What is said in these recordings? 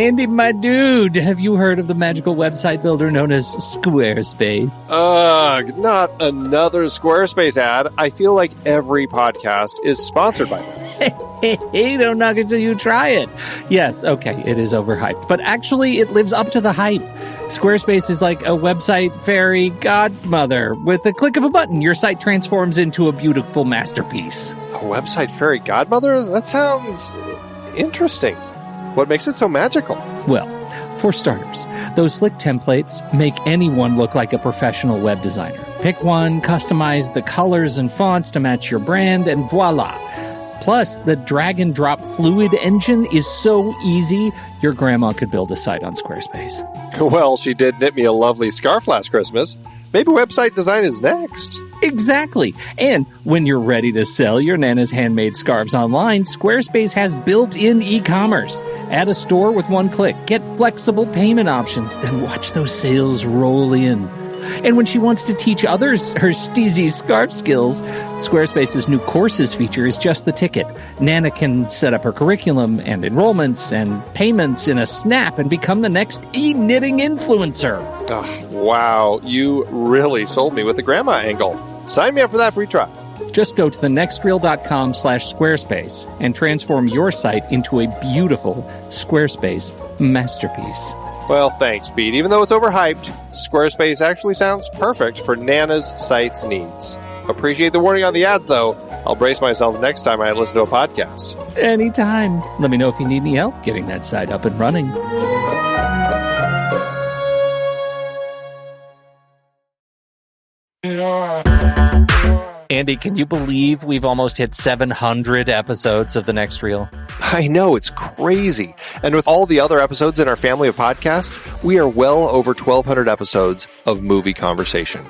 Andy, my dude, have you heard of the magical website builder known as Squarespace? Ugh, not another Squarespace ad. I feel like every podcast is sponsored by them. Hey, don't knock it till you try it. Yes, okay, it is overhyped, but actually it lives up to the hype. Squarespace is like a website fairy godmother. With a click of a button, your site transforms into a beautiful masterpiece. A website fairy godmother? That sounds interesting. What makes it so magical? Well, for starters, those slick templates make anyone look like a professional web designer. Pick one, customize the colors and fonts to match your brand, and voila. Plus, the drag-and-drop fluid engine is so easy, your grandma could build a site on Squarespace. Well, she did knit me a lovely scarf last Christmas. Maybe website design is next. Exactly. And when you're ready to sell your Nana's handmade scarves online, Squarespace has built-in e-commerce. Add a store with one click. Get flexible payment options. Then watch those sales roll in. And when she wants to teach others her steezy scarf skills, Squarespace's new courses feature is just the ticket. Nana can set up her curriculum and enrollments and payments in a snap and become the next e-knitting influencer. Oh, wow, you really sold me with the grandma angle. Sign me up for that free trial. Just go to thenextreel.com/Squarespace and transform your site into a beautiful Squarespace masterpiece. Well, thanks, Pete. Even though it's overhyped, Squarespace actually sounds perfect for Nana's site's needs. Appreciate the warning on the ads, though. I'll brace myself next time I listen to a podcast. Anytime. Let me know if you need any help getting that site up and running. Andy, can you believe we've almost hit 700 episodes of The Next Reel? I know, it's crazy. And with all the other episodes in our family of podcasts, we are well over 1,200 episodes of movie conversation.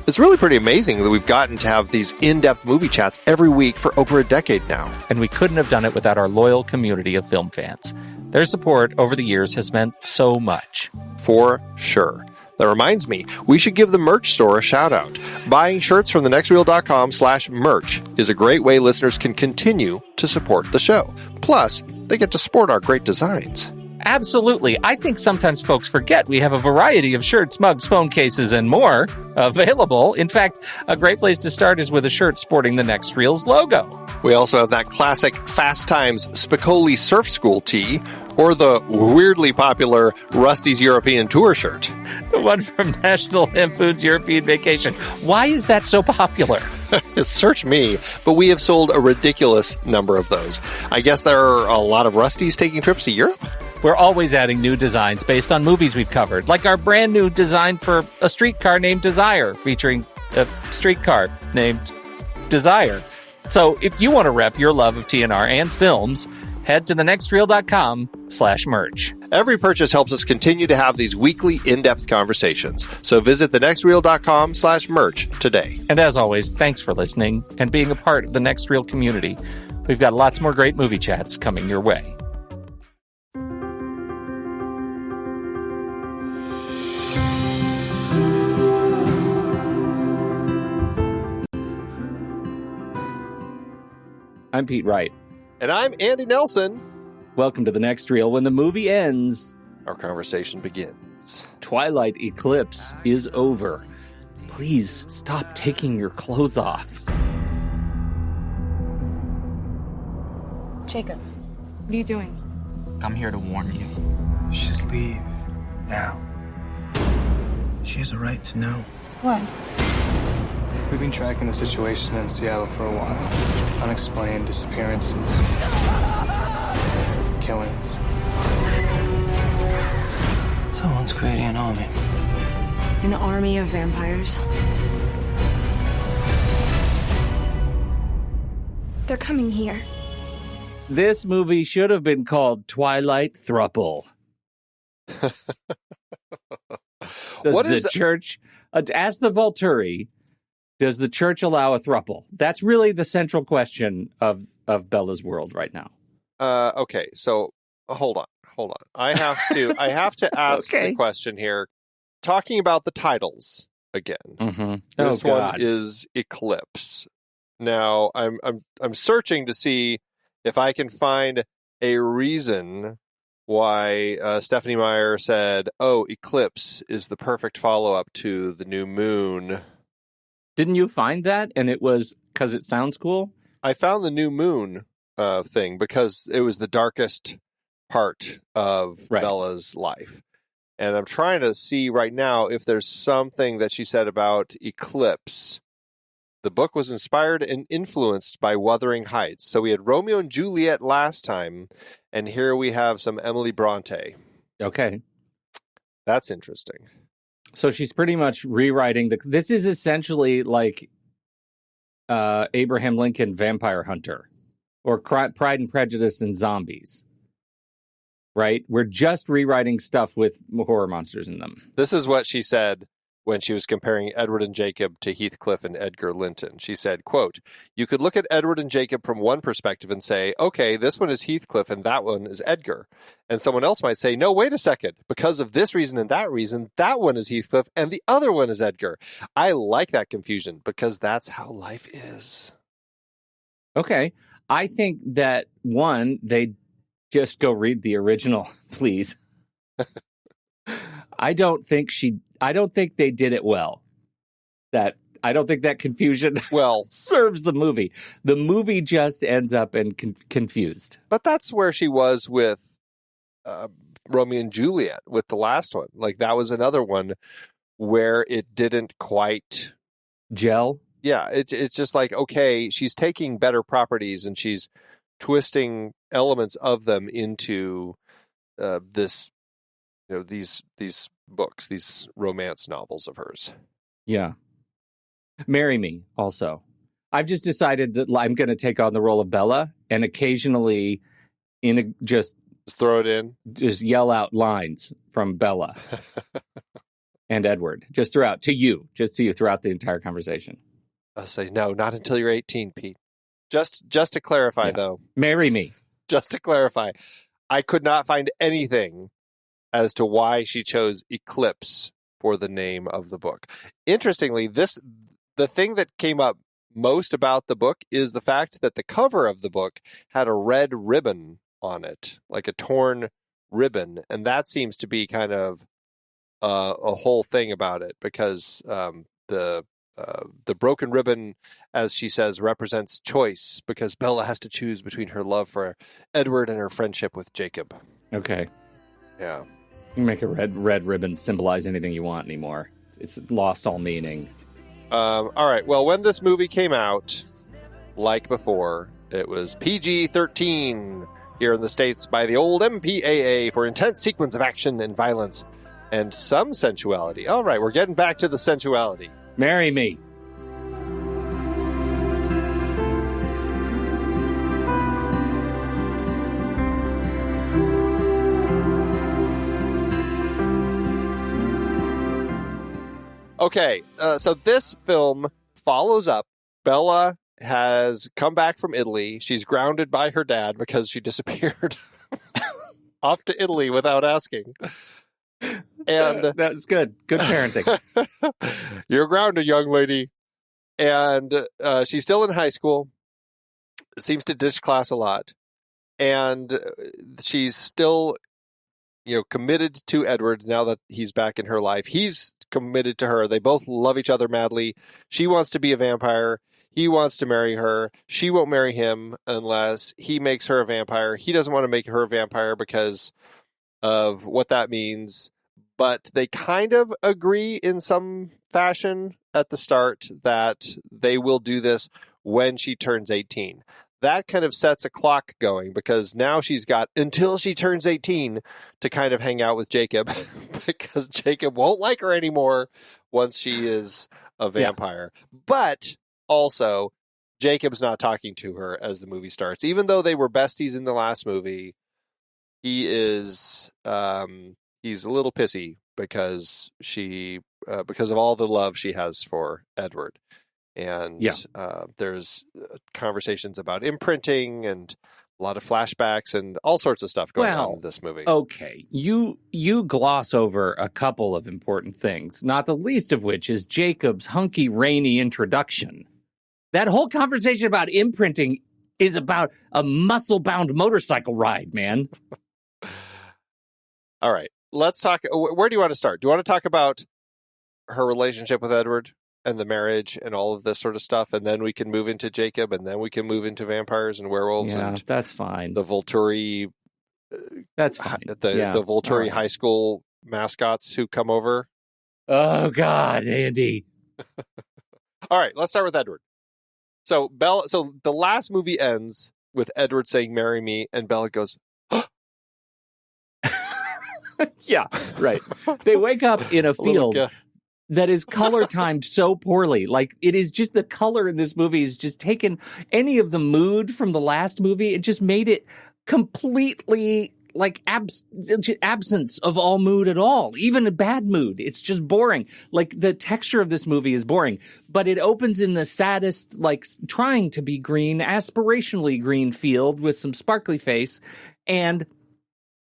It's really pretty amazing that we've gotten to have these in-depth movie chats every week for over a decade now. And we couldn't have done it without our loyal community of film fans. Their support over the years has meant so much. For sure. That reminds me, we should give the merch store a shout out. Buying shirts from thenextreel.com/merch is a great way listeners can continue to support the show. Plus, they get to sport our great designs. Absolutely. I think sometimes folks forget we have a variety of shirts, mugs, phone cases, and more available. In fact, a great place to start is with a shirt sporting the Next Reel's logo. We also have that classic Fast Times Spicoli Surf School tee, or the weirdly popular Rusty's European Tour shirt. The one from National Lampoon's European Vacation. Why is that so popular? Search me, but we have sold a ridiculous number of those. I guess there are a lot of Rustys taking trips to Europe? We're always adding new designs based on movies we've covered, like our brand new design for a streetcar named Desire, featuring a streetcar named Desire. So if you want to rep your love of TNR and films, head to thenextreel.com/merch. Every purchase helps us continue to have these weekly in-depth conversations. So visit thenextreel.com/merch today. And as always, thanks for listening and being a part of the Next Reel community. We've got lots more great movie chats coming your way. I'm Pete Wright. And I'm Andy Nelson. Welcome to The Next Reel. When the movie ends, our conversation begins. Twilight Eclipse is over. Please stop taking your clothes off. Jacob, what are you doing? I'm here to warn you. Just leave. Now. She has a right to know. What? We've been tracking the situation in Seattle for a while. Unexplained disappearances. Killings. Someone's creating an army. An army of vampires? They're coming here. This movie should have been called Twilight Thruple. What is the church, ask the Volturi, does the church allow a thruple? That's really the central question of Bella's world right now. Okay, so hold on. I have to ask the question here. Talking about the titles again. Mm-hmm. This one is Eclipse. Now I'm searching to see if I can find a reason why Stephenie Meyer said, "Oh, Eclipse is the perfect follow-up to The New Moon." Didn't you find that? And it was because it sounds cool? I found the New Moon thing because it was the darkest part of Bella's life. And I'm trying to see right now if there's something that she said about Eclipse. The book was inspired and influenced by Wuthering Heights. So we had Romeo and Juliet last time, and here we have some Emily Bronte. Okay. That's interesting. So she's pretty much rewriting this is essentially like Abraham Lincoln Vampire Hunter or Pride and Prejudice and Zombies. Right? We're just rewriting stuff with horror monsters in them. This is what she said when she was comparing Edward and Jacob to Heathcliff and Edgar Linton. She said, quote, "You could look at Edward and Jacob from one perspective and say, okay, this one is Heathcliff and that one is Edgar. And someone else might say, no, wait a second. Because of this reason and that reason, that one is Heathcliff and the other one is Edgar." I like that confusion because that's how life is. Okay. I think that, one, they just go read the original, please. I don't think they did it well. I don't think that confusion serves the movie. The movie just ends up confused. But that's where she was with Romeo and Juliet with the last one. Like that was another one where it didn't quite gel. Yeah, it's just like, okay, she's taking better properties and she's twisting elements of them into these books, these romance novels of hers. Yeah. Marry Me, also. I've just decided that I'm going to take on the role of Bella and occasionally just throw it in. Just yell out lines from Bella and Edward, just throughout, to you throughout the entire conversation. I'll say, no, not until you're 18, Pete. Just to clarify, though. Marry me. Just to clarify, I could not find anything as to why she chose Eclipse for the name of the book. Interestingly, the thing that came up most about the book is the fact that the cover of the book had a red ribbon on it, like a torn ribbon. And that seems to be kind of a whole thing about it because the broken ribbon, as she says, represents choice because Bella has to choose between her love for Edward and her friendship with Jacob. Okay. Yeah. You can make a red ribbon symbolize anything you want anymore. It's lost all meaning. All right. Well, when this movie came out, like before, it was PG-13 here in the States by the old MPAA for intense sequence of action and violence and some sensuality. All right. We're getting back to the sensuality. Marry me. Okay, so this film follows up. Bella has come back from Italy. She's grounded by her dad because she disappeared off to Italy without asking. And that's good. Good parenting. You're grounded, young lady. And she's still in high school. Seems to ditch class a lot. And she's still, committed to Edward now that he's back in her life. He's committed to her. They both love each other madly. She wants to be a vampire. He wants to marry her. She won't marry him unless he makes her a vampire. He doesn't want to make her a vampire because of what that means. But they kind of agree in some fashion at the start that they will do this when she turns 18. That kind of sets a clock going because now she's got until she turns 18 to kind of hang out with Jacob because Jacob won't like her anymore once she is a vampire. Yeah. But also, Jacob's not talking to her as the movie starts. Even though they were besties in the last movie, he is he's a little pissy because because of all the love she has for Edward. And there's conversations about imprinting and a lot of flashbacks and all sorts of stuff going on in this movie. Okay, you gloss over a couple of important things, not the least of which is Jacob's hunky, rainy introduction. That whole conversation about imprinting is about a muscle-bound motorcycle ride, man. All right. Let's talk. Where do you want to start? Do you want to talk about her relationship with Edward and the marriage and all of this sort of stuff? And then we can move into Jacob, and then we can move into vampires and werewolves. Yeah, and that's fine. The Volturi. That's fine. The Volturi high school mascots who come over. Oh, God, Andy. All right. Let's start with Edward. So the last movie ends with Edward saying, "Marry me," and Bella goes, yeah, right. They wake up in a field that is color timed so poorly. Like, it is just the color in this movie is just taken any of the mood from the last movie. It just made it completely like absence of all mood at all, even a bad mood. It's just boring. Like, the texture of this movie is boring, but it opens in the saddest, like trying to be green, aspirationally green field with some sparkly face, and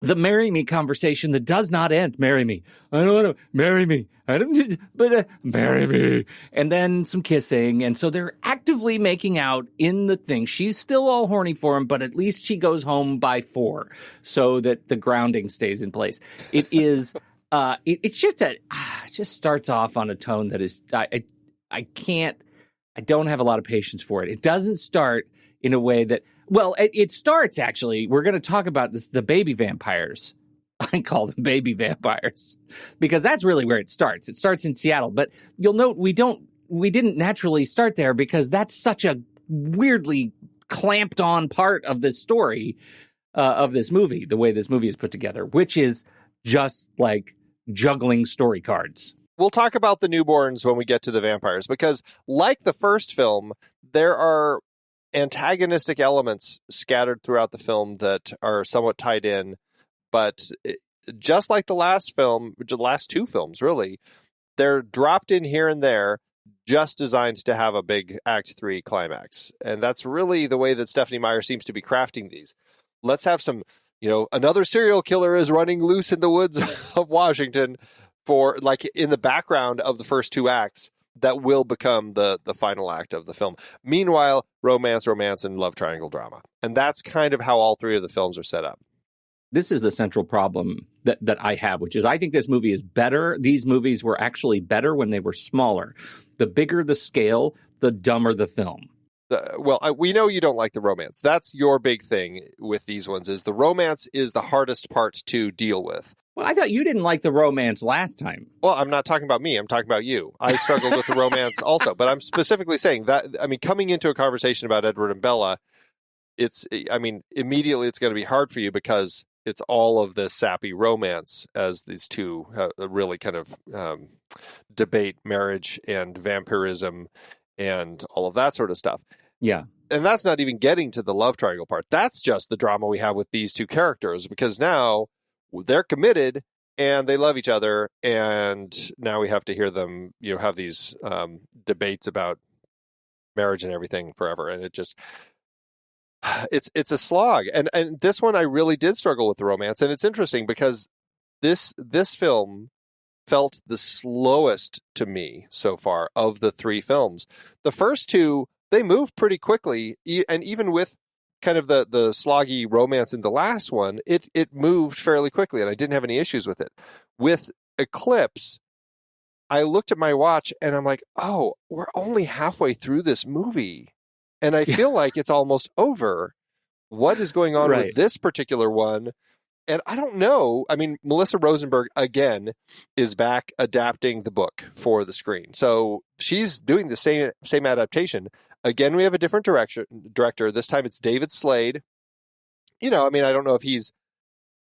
the marry me conversation that does not end. Marry me. I don't want to marry me. I don't, but marry me. And then some kissing. And so they're actively making out in the thing. She's still all horny for him, but at least she goes home by 4 so that the grounding stays in place. It is, it's just it just starts off on a tone that is, I don't have a lot of patience for it. It doesn't start in a way that, well, it starts, actually. We're going to talk about this, the baby vampires. I call them baby vampires because that's really where it starts. It starts in Seattle. But you'll note we didn't naturally start there because that's such a weirdly clamped on part of the story of this movie, the way this movie is put together, which is just like juggling story cards. We'll talk about the newborns when we get to the vampires because, like the first film, there are antagonistic elements scattered throughout the film that are somewhat tied in, but just like the last film, the last 2 films, really, they're dropped in here and there, just designed to have a big Act 3 climax. And that's really the way that Stephenie Meyer seems to be crafting these. Let's have some, another serial killer is running loose in the woods of Washington for, like, in the background of the first 2 acts. That will become the final act of the film. Meanwhile, romance, and love triangle drama. And that's kind of how all 3 of the films are set up. This is the central problem that I have, which is I think this movie is better. These movies were actually better when they were smaller. The bigger the scale, the dumber the film. We know you don't like the romance. That's your big thing with these ones, is the romance is the hardest part to deal with. Well, I thought you didn't like the romance last time. Well, I'm not talking about me. I'm talking about you. I struggled with the romance also, but I'm specifically saying that, coming into a conversation about Edward and Bella, immediately it's going to be hard for you because it's all of this sappy romance as these two really kind of debate marriage and vampirism and all of that sort of stuff. Yeah. And that's not even getting to the love triangle part. That's just the drama we have with these 2 characters, because now they're committed and they love each other. And now we have to hear them, have these debates about marriage and everything forever. And it just, it's a slog. And this one, I really did struggle with the romance. And it's interesting because this film felt the slowest to me so far of the 3 films. The first 2, they moved pretty quickly. And even with kind of the sloggy romance in the last one, it moved fairly quickly, and I didn't have any issues with it. With Eclipse, I looked at my watch and I'm like, oh, we're only halfway through this movie, and I feel like it's almost over. What is going on with this particular one? And I don't know. Melissa Rosenberg, again, is back adapting the book for the screen. So she's doing the same adaptation. Again, we have a different director. This time it's David Slade. I don't know if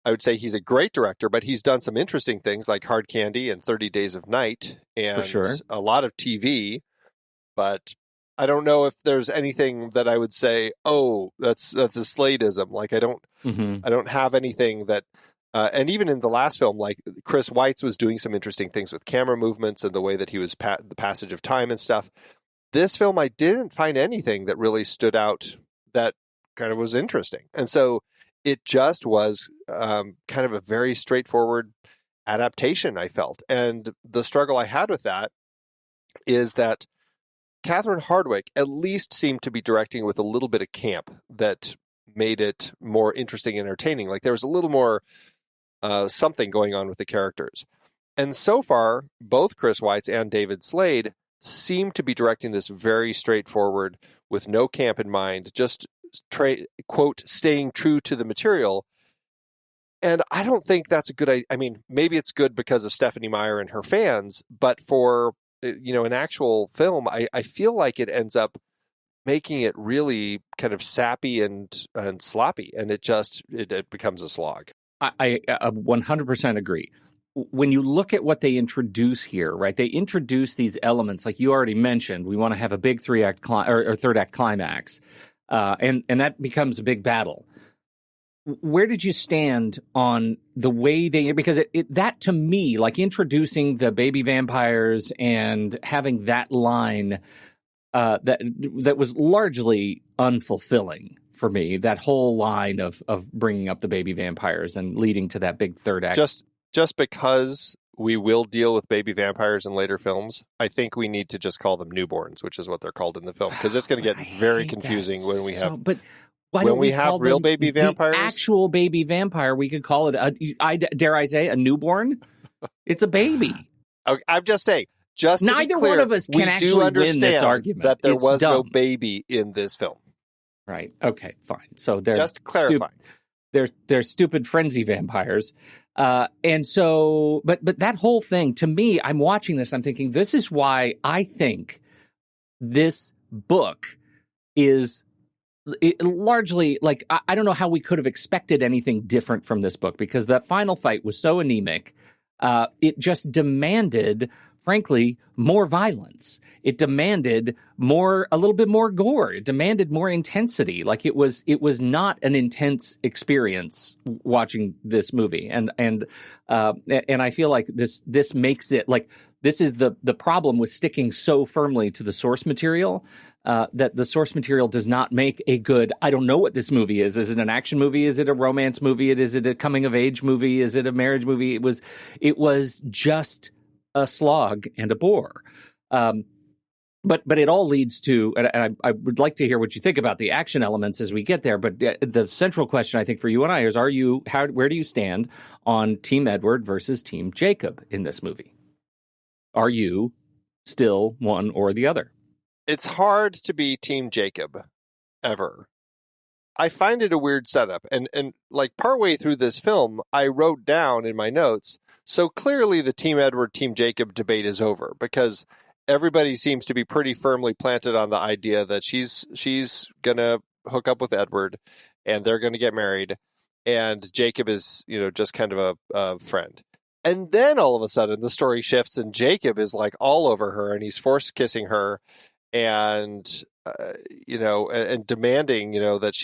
I would say he's a great director, but he's done some interesting things like Hard Candy and 30 Days of Night and a lot of TV. But I don't know if there's anything that I would say, oh, that's a Sladeism. Like, I don't have anything that, and even in the last film, like Chris Weitz was doing some interesting things with camera movements and the way that he was the passage of time and stuff. This film, I didn't find anything that really stood out that kind of was interesting. And so it just was kind of a very straightforward adaptation, I felt. And the struggle I had with that is that Catherine Hardwicke at least seemed to be directing with a little bit of camp that made it more interesting and entertaining. Like, there was a little more something going on with the characters. And so far, both Chris Weitz and David Slade seem to be directing this very straightforward, with no camp in mind, just, quote, staying true to the material. And I don't think that's a good idea. I mean, maybe it's good because of Stephenie Meyer and her fans, but for, an actual film, I feel like it ends up making it really kind of sappy and sloppy, and it becomes a slog. I 100% agree. When you look at what they introduce here, right? They introduce these elements, like you already mentioned. We want to have a big third act climax, and that becomes a big battle. Where did you stand on the way because that to me, like introducing the baby vampires and having that line that was largely unfulfilling for me, that whole line of bringing up the baby vampires and leading to that big third act. Just because we will deal with baby vampires in later films, I think we need to just call them newborns, which is what they're called in the film, because it's going to get very confusing when we have. But why don't we have real baby vampires? The actual baby vampire, we could call it, dare I say, a newborn? It's a baby. Okay, I'm just saying. Just to neither be clear, one of us can actually win this argument. That there was dumb. No baby in this film. Right. Okay. Fine. So they're just clarifying. They're stupid frenzy vampires, and so. But that whole thing, to me, I'm watching this. I'm thinking this is why I think this book is. Largely, like, I don't know how we could have expected anything different from this book, because that final fight was so anemic. It just demanded, frankly, more violence. It demanded a little bit more gore. It demanded more intensity. Like it was not an intense experience watching this movie. And I feel like this makes it like, this is the problem with sticking so firmly to the source material. That the source material does not make a good, I don't know what this movie is. Is it an action movie? Is it a romance movie? Is it a coming of age movie? Is it a marriage movie? It was just a slog and a bore. But it all leads to, and I would like to hear what you think about the action elements as we get there. But the central question, I think, for you and I is, where do you stand on Team Edward versus Team Jacob in this movie? Are you still one or the other? It's hard to be Team Jacob, ever. I find it a weird setup. And like partway through this film, I wrote down in my notes, so clearly the Team Edward, Team Jacob debate is over, because everybody seems to be pretty firmly planted on the idea that she's going to hook up with Edward and they're going to get married. And Jacob is, just kind of a friend. And then all of a sudden the story shifts and Jacob is like all over her and he's force kissing her. And, and demanding, that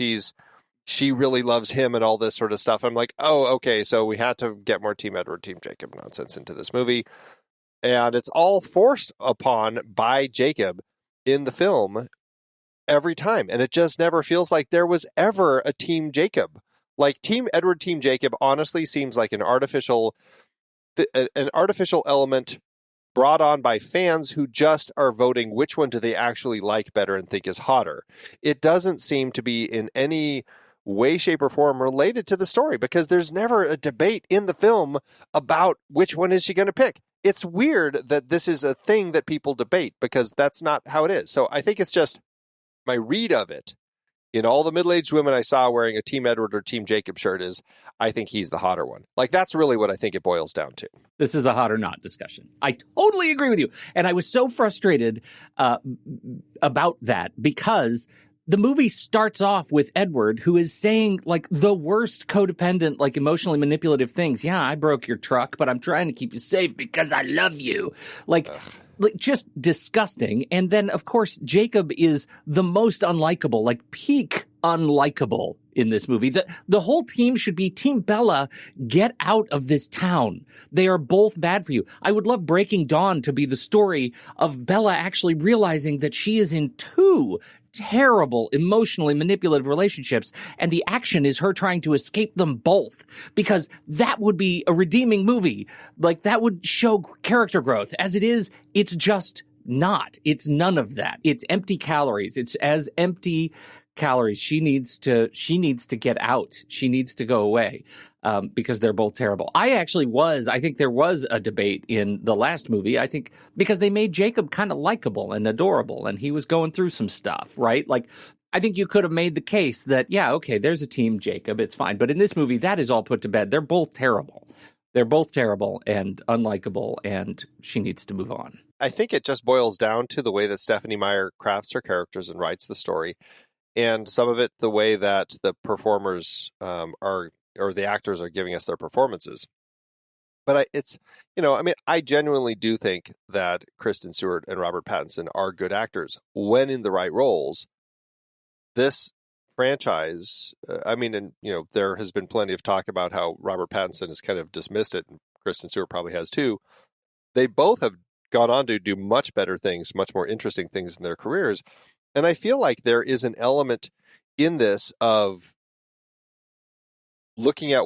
she really loves him and all this sort of stuff. I'm like, oh, okay. So we had to get more Team Edward, Team Jacob nonsense into this movie. And it's all forced upon by Jacob in the film every time. And it just never feels like there was ever a Team Jacob. Like Team Edward, Team Jacob honestly seems like an artificial element brought on by fans who just are voting which one do they actually like better and think is hotter. It doesn't seem to be in any way, shape, or form related to the story, because there's never a debate in the film about which one is she going to pick. It's weird that this is a thing that people debate, because that's not how it is. So I think it's just my read of it. In all the middle-aged women I saw wearing a Team Edward or Team Jacob shirt is, I think he's the hotter one. Like, that's really what I think it boils down to. This is a hot or not discussion. I totally agree with you. And I was so frustrated about that, because the movie starts off with Edward, who is saying, like, the worst codependent, like, emotionally manipulative things. Yeah, I broke your truck, but I'm trying to keep you safe because I love you. Like just disgusting. And then, of course, Jacob is the most unlikable, like peak unlikable in this movie. The whole team should be Team Bella, get out of this town. They are both bad for you. I would love Breaking Dawn to be the story of Bella actually realizing that she is in two terrible, emotionally manipulative relationships, and the action is her trying to escape them both, because that would be a redeeming movie. Like, that would show character growth. As it is, it's just not. It's none of that. It's empty calories. It's as empty calories. She needs to get out. She needs to go away because they're both terrible. I think there was a debate in the last movie. I think because they made Jacob kind of likable and adorable, and he was going through some stuff, right? Like, I think you could have made the case that, yeah, okay, there's a team Jacob, it's fine. But in this movie, that is all put to bed. They're both terrible. They're both terrible and unlikable, and she needs to move on. I think it just boils down to the way that Stephenie Meyer crafts her characters and writes the story, and some of it the way that the performers or the actors are giving us their performances. But I genuinely do think that Kristen Stewart and Robert Pattinson are good actors when in the right roles. This franchise, there has been plenty of talk about how Robert Pattinson has kind of dismissed it, and Kristen Stewart probably has too. They both have gone on to do much better things, much more interesting things in their careers. And I feel like there is an element in this of looking at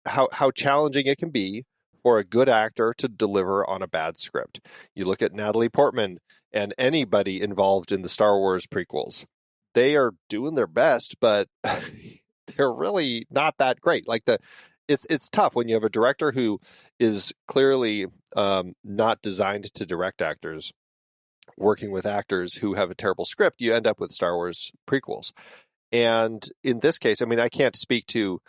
how challenging it can be for a good actor to deliver on a bad script. You look at Natalie Portman and anybody involved in the Star Wars prequels. They are doing their best, but they're really not that great. Like it's tough when you have a director who is clearly not designed to direct actors, working with actors who have a terrible script. You end up with Star Wars prequels. And in this case, I can't speak to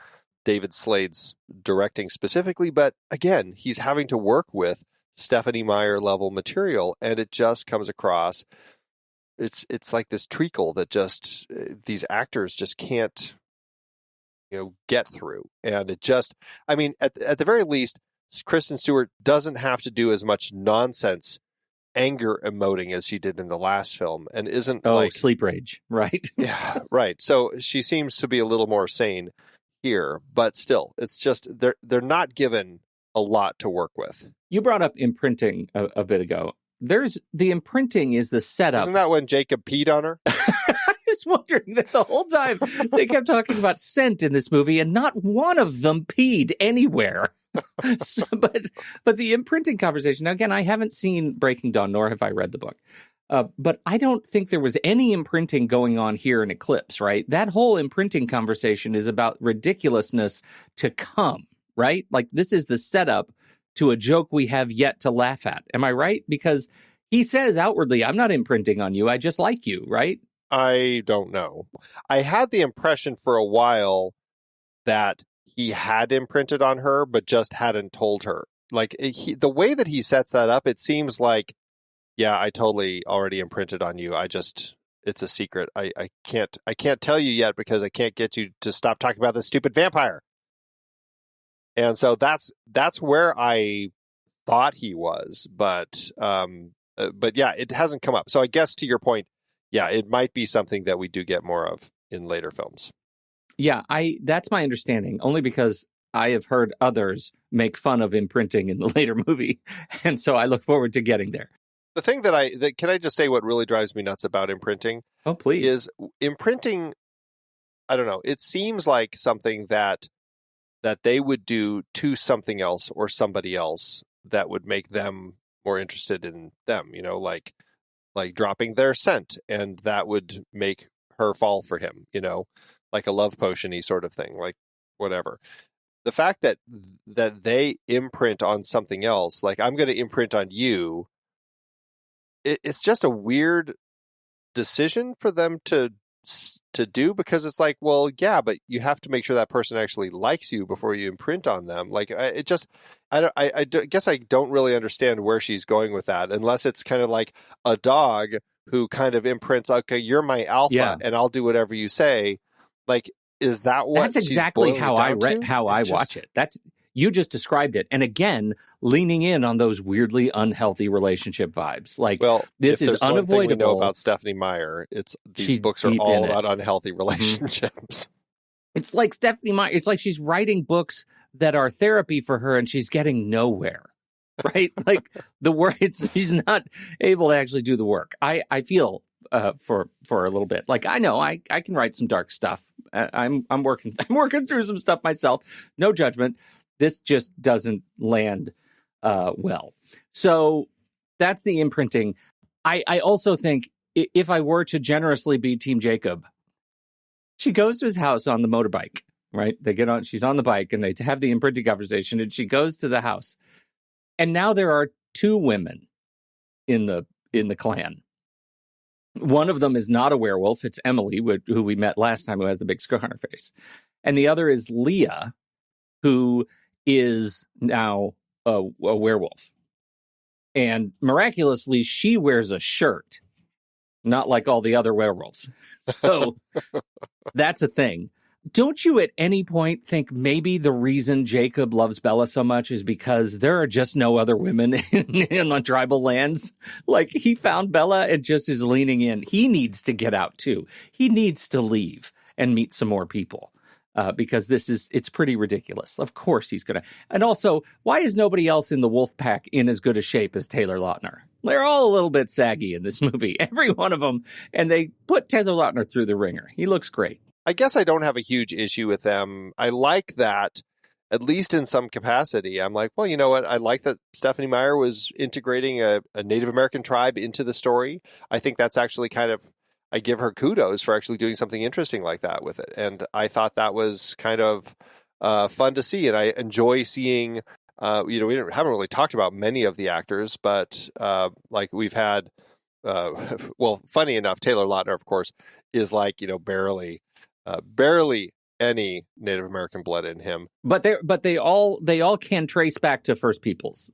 David Slade's directing specifically, but again, he's having to work with Stephenie Meyer level material, and it just comes across. It's like this treacle that just these actors just can't get through. And it just, at the very least, Kristen Stewart doesn't have to do as much nonsense anger emoting as she did in the last film, and isn't sleep rage, right? Yeah, right. So she seems to be a little more sane here, but still, it's just they're not given a lot to work with. You brought up imprinting a bit ago. The imprinting is the setup. Isn't that when Jacob peed on her? I was wondering that the whole time. They kept talking about scent in this movie, and not one of them peed anywhere. But the imprinting conversation. Now, again, I haven't seen Breaking Dawn, nor have I read the book. But I don't think there was any imprinting going on here in Eclipse, right? That whole imprinting conversation is about ridiculousness to come, right? Like, this is the setup to a joke we have yet to laugh at. Am I right? Because he says outwardly, I'm not imprinting on you. I just like you, right? I don't know. I had the impression for a while that he had imprinted on her, but just hadn't told her. Like, the way that he sets that up, it seems like, yeah, I totally already imprinted on you. It's a secret. I can't tell you yet because I can't get you to stop talking about this stupid vampire. And so that's where I thought he was, but yeah, it hasn't come up. So I guess to your point, yeah, it might be something that we do get more of in later films. Yeah, that's my understanding, only because I have heard others make fun of imprinting in the later movie, and so I look forward to getting there. The thing that can I just say what really drives me nuts about imprinting? Oh, please. Is imprinting, I don't know, it seems like something that they would do to something else or somebody else that would make them more interested in them, like dropping their scent, and that would make her fall for him, like a love potion-y sort of thing, like whatever. The fact that they imprint on something else, like I'm going to imprint on you, it's just a weird decision for them to do, because it's like, well, yeah, but you have to make sure that person actually likes you before you imprint on them. Like, I guess I don't really understand where she's going with that, unless it's kind of like a dog who kind of imprints, okay, you're my alpha, and I'll do whatever you say. Like, is that what? That's exactly how I watch it. You just described it. And again, leaning in on those weirdly unhealthy relationship vibes. Like, well, this is unavoidable. One thing we know about Stephenie Meyer, these books are all about unhealthy relationships. It's like Stephenie Meyer, it's like she's writing books that are therapy for her and she's getting nowhere. Right? Like, the work, she's not able to actually do the work. I feel for a little bit. Like, I know I can write some dark stuff. I'm working through some stuff myself. No judgment. This just doesn't land well. So that's the imprinting. I also think if I were to generously be Team Jacob, She goes to his house on the motorbike, right? They get on, she's on the bike and they have the imprinting conversation, and she goes to the house. And now there are two women in the clan. One of them is not a werewolf. It's Emily, who we met last time, who has the big scar on her face. And the other is Leah, who is now a werewolf. And miraculously, she wears a shirt, not like all the other werewolves. So that's a thing. Don't you at any point think maybe the reason Jacob loves Bella so much is because there are just no other women in the tribal lands? Like, he found Bella and just is leaning in. He needs to get out too. He needs to leave and meet some more people. Because it's pretty ridiculous. Of course he's going to. And also, why is nobody else in the wolf pack in as good a shape as Taylor Lautner? They're all a little bit saggy in this movie. Every one of them. And they put Taylor Lautner through the ringer. He looks great. I guess I don't have a huge issue with them. I like that, at least in some capacity. I'm like, well, you know what? I like that Stephenie Meyer was integrating a Native American tribe into the story. I think that's actually I give her kudos for actually doing something interesting like that with it. And I thought that was kind of fun to see. And I enjoy seeing, we haven't really talked about many of the actors, but like we've had, well, funny enough, Taylor Lautner, of course, is like, barely any Native American blood in him. But they all can trace back to First Peoples.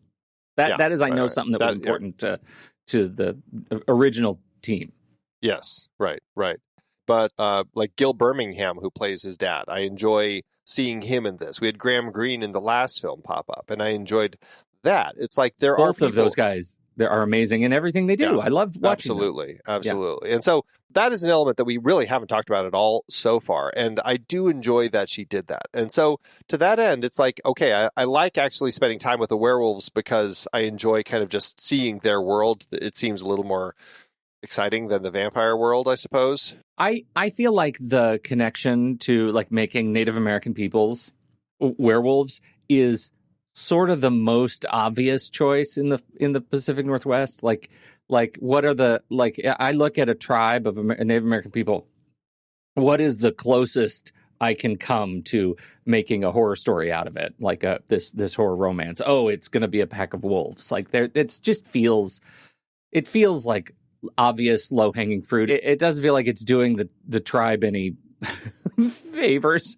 That is, I know, something that was important to the original team. Yes, right. But like Gil Birmingham, who plays his dad, I enjoy seeing him in this. We had Graham Greene in the last film pop up, and I enjoyed that. It's like both of those guys. They are amazing in everything they do. Yeah, I love watching them. Absolutely. Yeah. And so that is an element that we really haven't talked about at all so far. And I do enjoy that she did that. And so to that end, it's like, okay, I like actually spending time with the werewolves because I enjoy kind of just seeing their world. It seems a little more exciting than the vampire world, I suppose. I feel like the connection to like making Native American peoples werewolves is sort of the most obvious choice in the Pacific Northwest. Like what are I look at a tribe of Native American people. What is the closest I can come to making a horror story out of it? Like this horror romance. Oh, it's going to be a pack of wolves. Like it feels like obvious low-hanging fruit. It doesn't feel like it's doing the tribe any favors.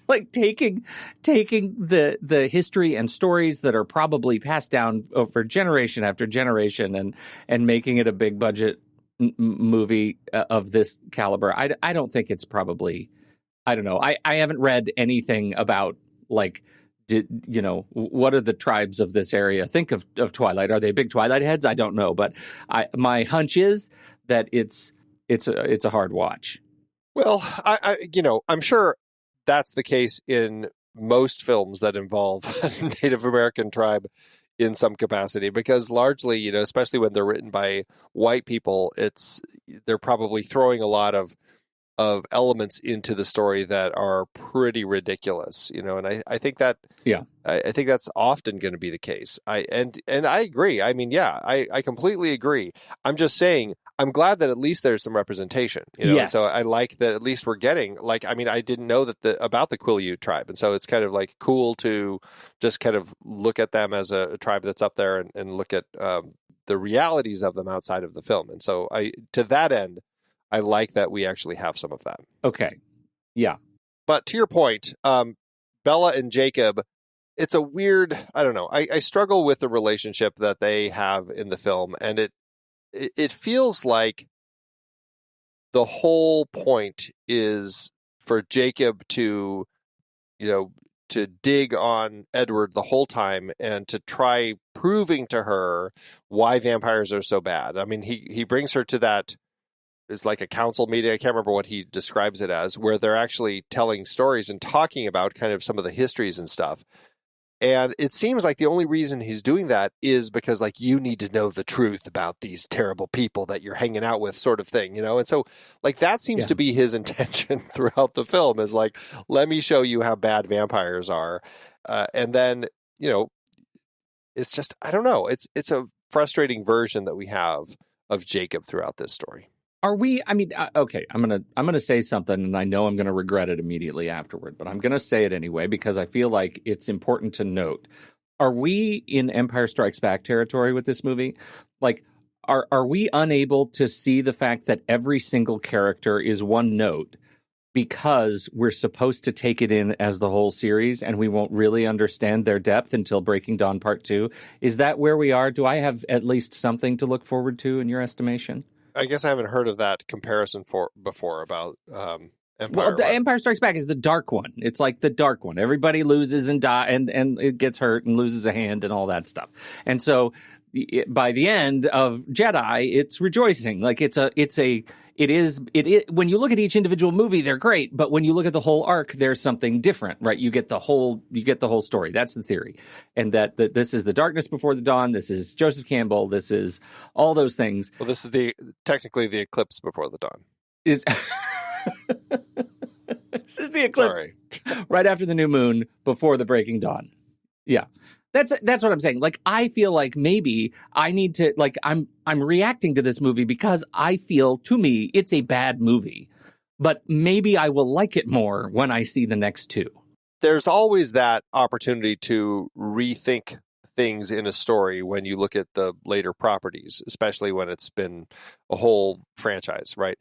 Like taking the history and stories that are probably passed down over generation after generation and making it a big budget movie of this caliber. I don't think it's probably, I don't know. I haven't read anything about like, what are the tribes of this area think of Twilight? Are they big Twilight heads? I don't know, but my hunch is that it's a hard watch. Well, I'm sure that's the case in most films that involve a Native American tribe in some capacity, because largely, especially when they're written by white people, they're probably throwing a lot of elements into the story that are pretty ridiculous, and I think that, I think that's often going to be the case. And I agree. I mean, I completely agree. I'm just saying, I'm glad that at least there's some representation, Yes. And so I like that at least we're getting, I didn't know about the Quileute tribe. And so it's kind of like cool to just kind of look at them as a tribe that's up there and look at the realities of them outside of the film. And so to that end, I like that we actually have some of that. Okay. Yeah. But to your point, Bella and Jacob, it's a weird, I don't know. I struggle with the relationship that they have in the film. And it feels like the whole point is for Jacob to dig on Edward the whole time and to try proving to her why vampires are so bad. I mean, he brings her to that, is like a council meeting. I can't remember what he describes it as, where they're actually telling stories and talking about kind of some of the histories and stuff. And it seems like the only reason he's doing that is because like, you need to know the truth about these terrible people that you're hanging out with, sort of thing, And so like, that seems to be his intention throughout the film, is like, let me show you how bad vampires are. And then, it's just, I don't know. It's a frustrating version that we have of Jacob throughout this story. Are we? I mean, okay. I'm gonna say something, and I know I'm gonna regret it immediately afterward, but I'm gonna say it anyway because I feel like it's important to note. Are we in Empire Strikes Back territory with this movie? Like, are we unable to see the fact that every single character is one note because we're supposed to take it in as the whole series, and we won't really understand their depth until Breaking Dawn Part 2? Is that where we are? Do I have at least something to look forward to in your estimation? I guess I haven't heard of that comparison before about Empire. Well, the Empire Strikes Back is the dark one. It's like the dark one. Everybody loses and die, and it gets hurt and loses a hand and all that stuff. And so by the end of Jedi, it's rejoicing. Like it is when you look at each individual movie, they're great, but when you look at the whole arc, there's something different, right? You get the whole story. That's the theory. And that this is the darkness before the dawn, this is Joseph Campbell, this is all those things. Well, this is technically the eclipse before the dawn. Is This is the eclipse. Sorry. Right after the new moon, before the breaking dawn. Yeah. That's what I'm saying. Like, I feel like maybe I need to, like, I'm reacting to this movie because I feel, to me, it's a bad movie. But maybe I will like it more when I see the next two. There's always that opportunity to rethink things in a story when you look at the later properties, especially when it's been a whole franchise, right?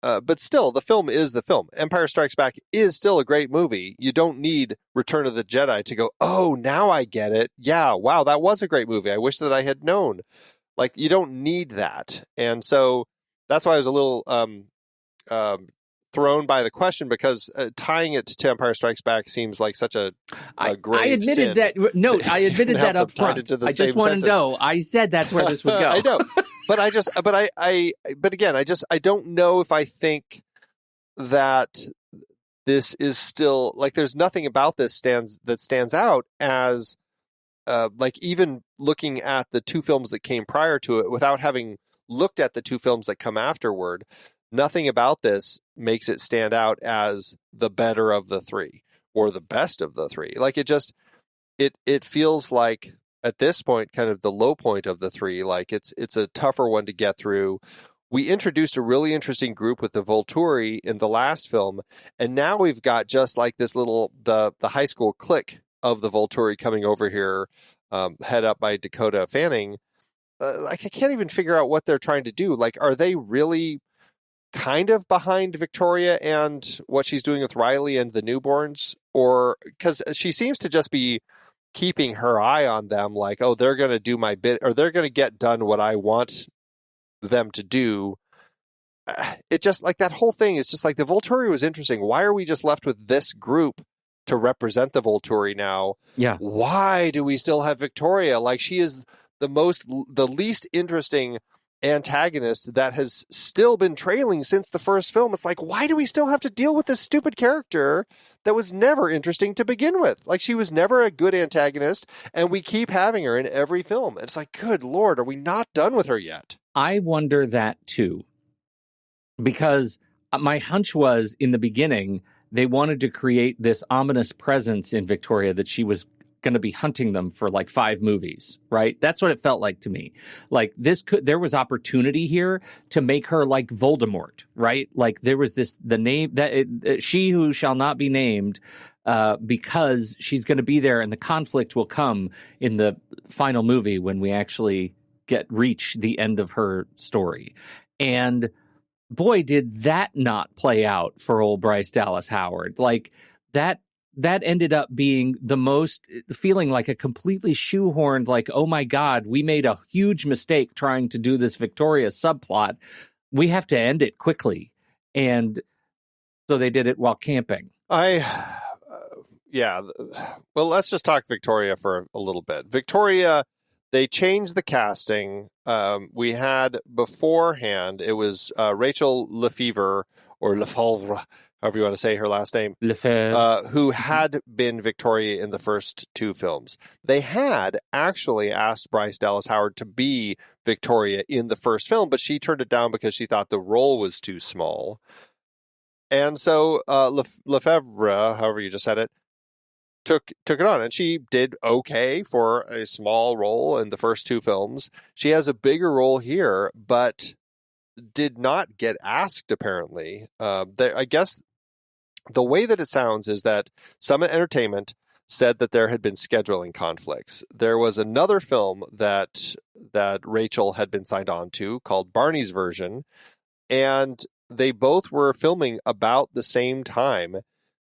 But still, the film is the film. Empire Strikes Back is still a great movie. You don't need Return of the Jedi to go, oh, now I get it. Yeah, wow, that was a great movie. I wish that I had known. Like, you don't need that. And so that's why I was a little thrown by the question, because tying it to Empire Strikes Back seems like such a grave I admitted sin. that. No, I admitted that up front. I just want to know. I said that's where this would go. I know, but but again, I don't know if I think that this is still, like, there's nothing about this that stands out as like, even looking at the two films that came prior to it without having looked at the two films that come afterward. Nothing about this makes it stand out as the better of the three or the best of the three. Like, it feels like at this point, kind of the low point of the three. Like, it's a tougher one to get through. We introduced a really interesting group with the Volturi in the last film, and now we've got just like this little the high school clique of the Volturi coming over here, head up by Dakota Fanning. Like, I can't even figure out what they're trying to do. Like, are they really kind of behind Victoria and what she's doing with Riley and the newborns? Or because she seems to just be keeping her eye on them, like, oh, they're going to do my bit, or they're going to get done what I want them to do. It just, like, that whole thing is just like, the Volturi was interesting. Why are we just left with this group to represent the Volturi now? Yeah. Why do we still have Victoria? Like, she is the least interesting antagonist that has still been trailing since the first film. It's like, why do we still have to deal with this stupid character that was never interesting to begin with? Like, she was never a good antagonist, and we keep having her in every film. It's like, good Lord, are we not done with her yet? I wonder that too, because my hunch was, in the beginning, they wanted to create this ominous presence in Victoria that she was going to be hunting them for like 5 movies, right? That's what it felt like to me. Like, there was opportunity here to make her like Voldemort, right? Like, there was the name that she who shall not be named, because she's going to be there, and the conflict will come in the final movie when we actually reach the end of her story. And boy, did that not play out for old Bryce Dallas Howard. Like, that ended up being feeling like a completely shoehorned, like, oh my God, we made a huge mistake trying to do this Victoria subplot. We have to end it quickly. And so they did it while camping. Yeah. Well, let's just talk Victoria for a little bit. Victoria, they changed the casting. We had beforehand, it was Rachel Lefevre, or Lefevre, however you want to say her last name, who had been Victoria in the first 2 films. They had actually asked Bryce Dallas Howard to be Victoria in the first film, but she turned it down because she thought the role was too small. And so Lefevre, however you just said it, took it on, and she did okay for a small role in the first 2 films. She has a bigger role here, but did not get asked, apparently. I guess the way that it sounds is that Summit Entertainment said that there had been scheduling conflicts. There was another film that Rachel had been signed on to called Barney's Version, and they both were filming about the same time.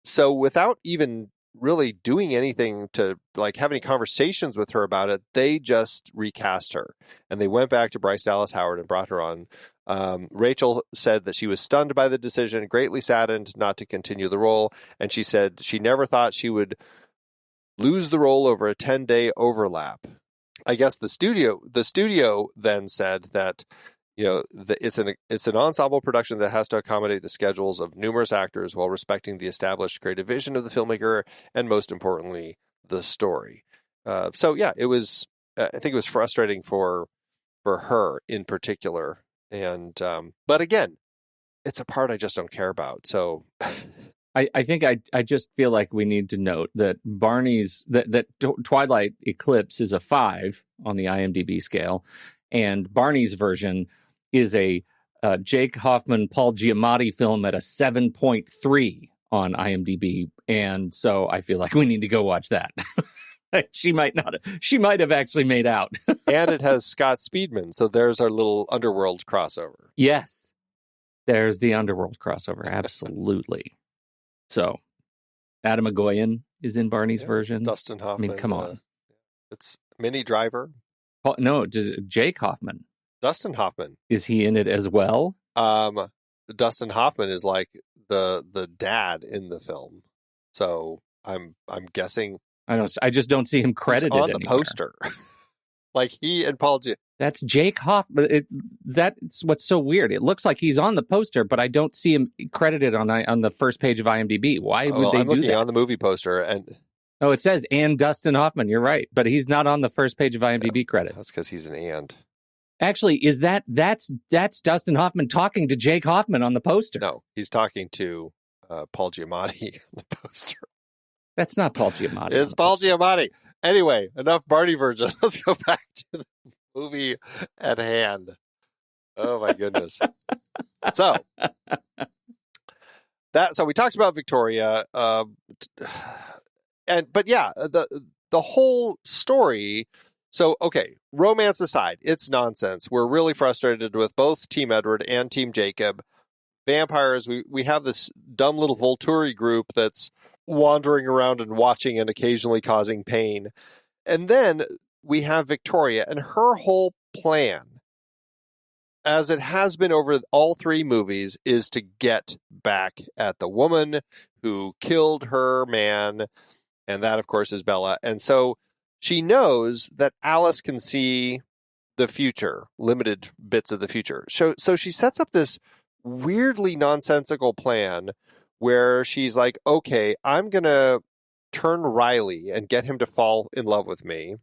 So without even really doing anything to like have any conversations with her about it, they just recast her. And they went back to Bryce Dallas Howard and brought her on. Rachel said that she was stunned by the decision, greatly saddened not to continue the role. And she said she never thought she would lose the role over a 10-day overlap. I guess the studio then said that, you know, it's an ensemble production that has to accommodate the schedules of numerous actors while respecting the established creative vision of the filmmaker and, most importantly, the story. So yeah, it was. I think it was frustrating for her in particular, and but again, it's a part I just don't care about. So. I think I just feel like we need to note that that Twilight Eclipse is a 5 on the IMDb scale, and Barney's Version is a Jake Hoffman, Paul Giamatti film at a 7.3 on IMDb, and so I feel like we need to go watch that. She might have actually made out. And it has Scott Speedman, so there's our little Underworld crossover. Yes, there's the Underworld crossover, absolutely. So, Adam Agoyan is in Barney's Version. Dustin Hoffman. I mean, come on. It's Minnie Driver. No, Jake Hoffman. Dustin Hoffman. Is he in it as well? Dustin Hoffman is like the dad in the film. So I'm guessing. I just don't see him credited on the anywhere. poster. Like he and Paul That's Jake Hoffman. That's what's so weird. It looks like he's on the poster, but I don't see him credited on the first page of IMDb. Why would they I'm do looking that? on the movie poster, and it says and Dustin Hoffman. You're right, but he's not on the first page of IMDb credits. That's because he's an and. Actually, that's Dustin Hoffman talking to Jake Hoffman on the poster. No, he's talking to Paul Giamatti on the poster. That's not Paul Giamatti. It's Paul Giamatti. Anyway, enough Barney Version. Let's go back to the movie at hand. Oh my goodness. So we talked about Victoria, but yeah, the whole story. So okay, romance aside, it's nonsense. We're really frustrated with both Team Edward and Team Jacob. Vampires, we have this dumb little Volturi group that's wandering around and watching and occasionally causing pain. And then we have Victoria, and her whole plan, as it has been over all 3 movies, is to get back at the woman who killed her man, and that, of course, is Bella. And so she knows that Alice can see the future, limited bits of the future. So she sets up this weirdly nonsensical plan where she's like, okay, I'm going to turn Riley and get him to fall in love with me.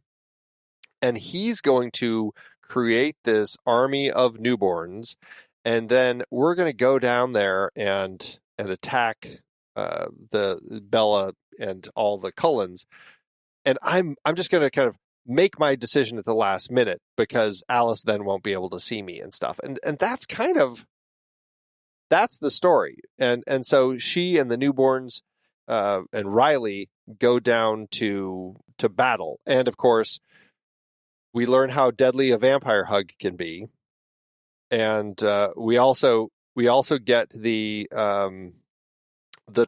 And he's going to create this army of newborns. And then we're going to go down there and attack the Bella and all the Cullens. And I'm just going to kind of make my decision at the last minute because Alice then won't be able to see me and stuff. And that's kind of, that's the story. And so she and the newborns and Riley go down to battle. And of course, we learn how deadly a vampire hug can be. And we also get the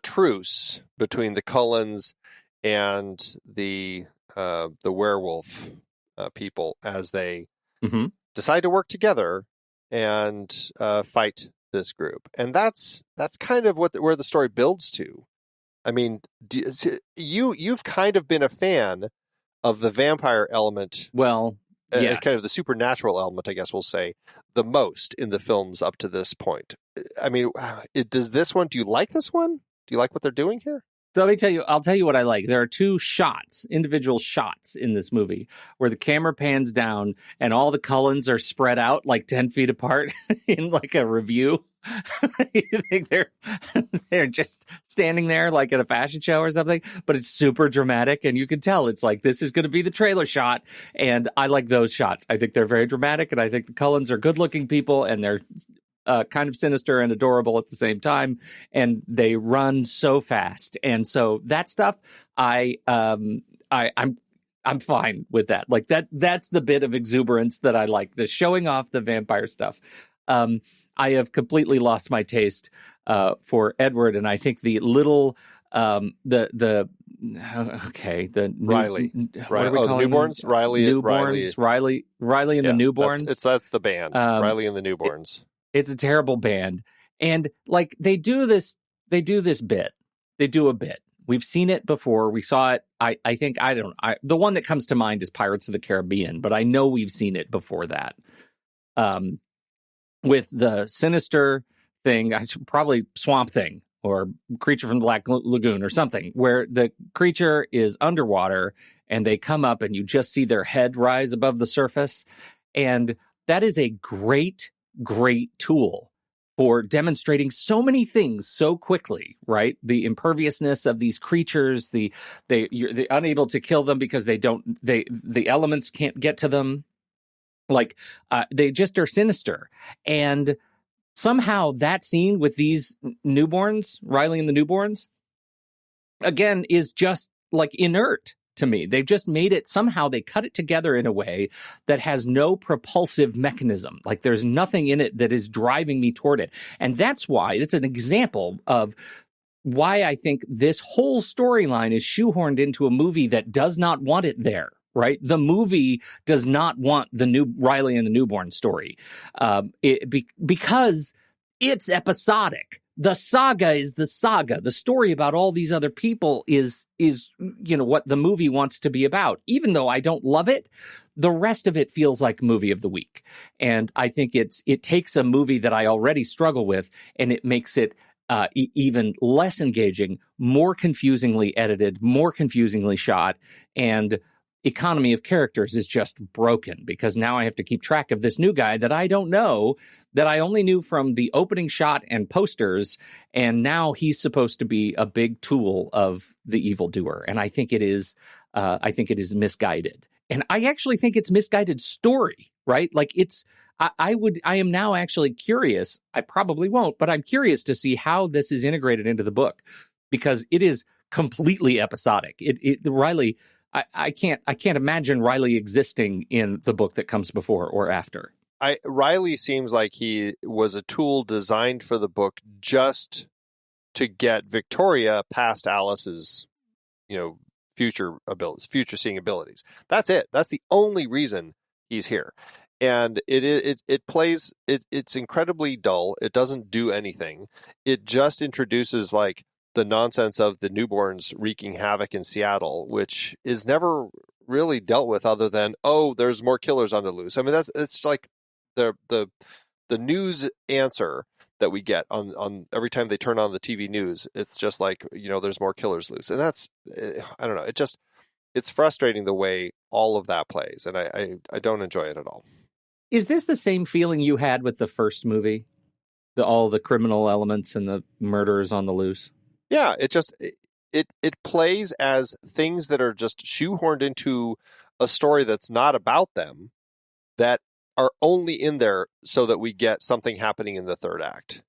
truce between the Cullens and the werewolf people as they decide to work together and fight this group. And that's kind of where the story builds to. I mean, you've kind of been a fan of the vampire element. Well, yes. Kind of the supernatural element, I guess we'll say, the most in the films up to this point. I mean, do you like this one? Do you like what they're doing here? So I'll tell you what I like. There are 2 individual shots in this movie where the camera pans down and all the Cullens are spread out like 10 feet apart in like a review. You think they're just standing there like at a fashion show or something, but it's super dramatic and you can tell it's like this is going to be the trailer shot. And I like those shots. I think they're very dramatic, and I think the Cullens are good looking people and they're kind of sinister and adorable at the same time, and they run so fast. And so that stuff, I'm fine with that. Like that's the bit of exuberance that I like, the showing off the vampire stuff. I have completely lost my taste for Edward, and I think the little Riley. The newborns, Riley and the newborns. That's the band, Riley and the newborns. It's a terrible band, and like they do a bit. We've seen it before. We saw it. I think the one that comes to mind is Pirates of the Caribbean, but I know we've seen it before that. With the sinister thing, probably Swamp Thing or Creature from the Black Lagoon or something, where the creature is underwater and they come up and you just see their head rise above the surface. And that is a great, great tool for demonstrating so many things so quickly, right? The imperviousness of these creatures, they're unable to kill them because the elements can't get to them. Like, they just are sinister. And somehow that scene with these newborns, Riley and the newborns, again, is just like inert to me. They've just made it, somehow they cut it together in a way that has no propulsive mechanism. Like there's nothing in it that is driving me toward it. And that's why it's an example of why I think this whole storyline is shoehorned into a movie that does not want it there. Right, the movie does not want the new Riley and the newborn story, because it's episodic. The saga is the saga. The story about all these other people is what the movie wants to be about. Even though I don't love it, the rest of it feels like movie of the week. And I think it takes a movie that I already struggle with, and it makes it even less engaging, more confusingly edited, more confusingly shot, and economy of characters is just broken because now I have to keep track of this new guy that I don't know, that I only knew from the opening shot and posters, and now he's supposed to be a big tool of the evildoer. And I think it is misguided. And I actually think it's misguided story, right? Like I am now actually curious. I probably won't, but I'm curious to see how this is integrated into the book because it is completely episodic. Riley, I can't imagine Riley existing in the book that comes before or after. Riley seems like he was a tool designed for the book just to get Victoria past Alice's, future seeing abilities. That's it. That's the only reason he's here. And it's incredibly dull. It doesn't do anything. It just introduces like the nonsense of the newborns wreaking havoc in Seattle, which is never really dealt with other than, there's more killers on the loose. I mean, it's like the news answer that we get on every time they turn on the TV news. It's just like, there's more killers loose. And that's, I don't know. It's frustrating the way all of that plays. And I don't enjoy it at all. Is this the same feeling you had with the first movie? All the criminal elements and the murderers on the loose? Yeah, it plays as things that are just shoehorned into a story that's not about them, that are only in there so that we get something happening in the third act.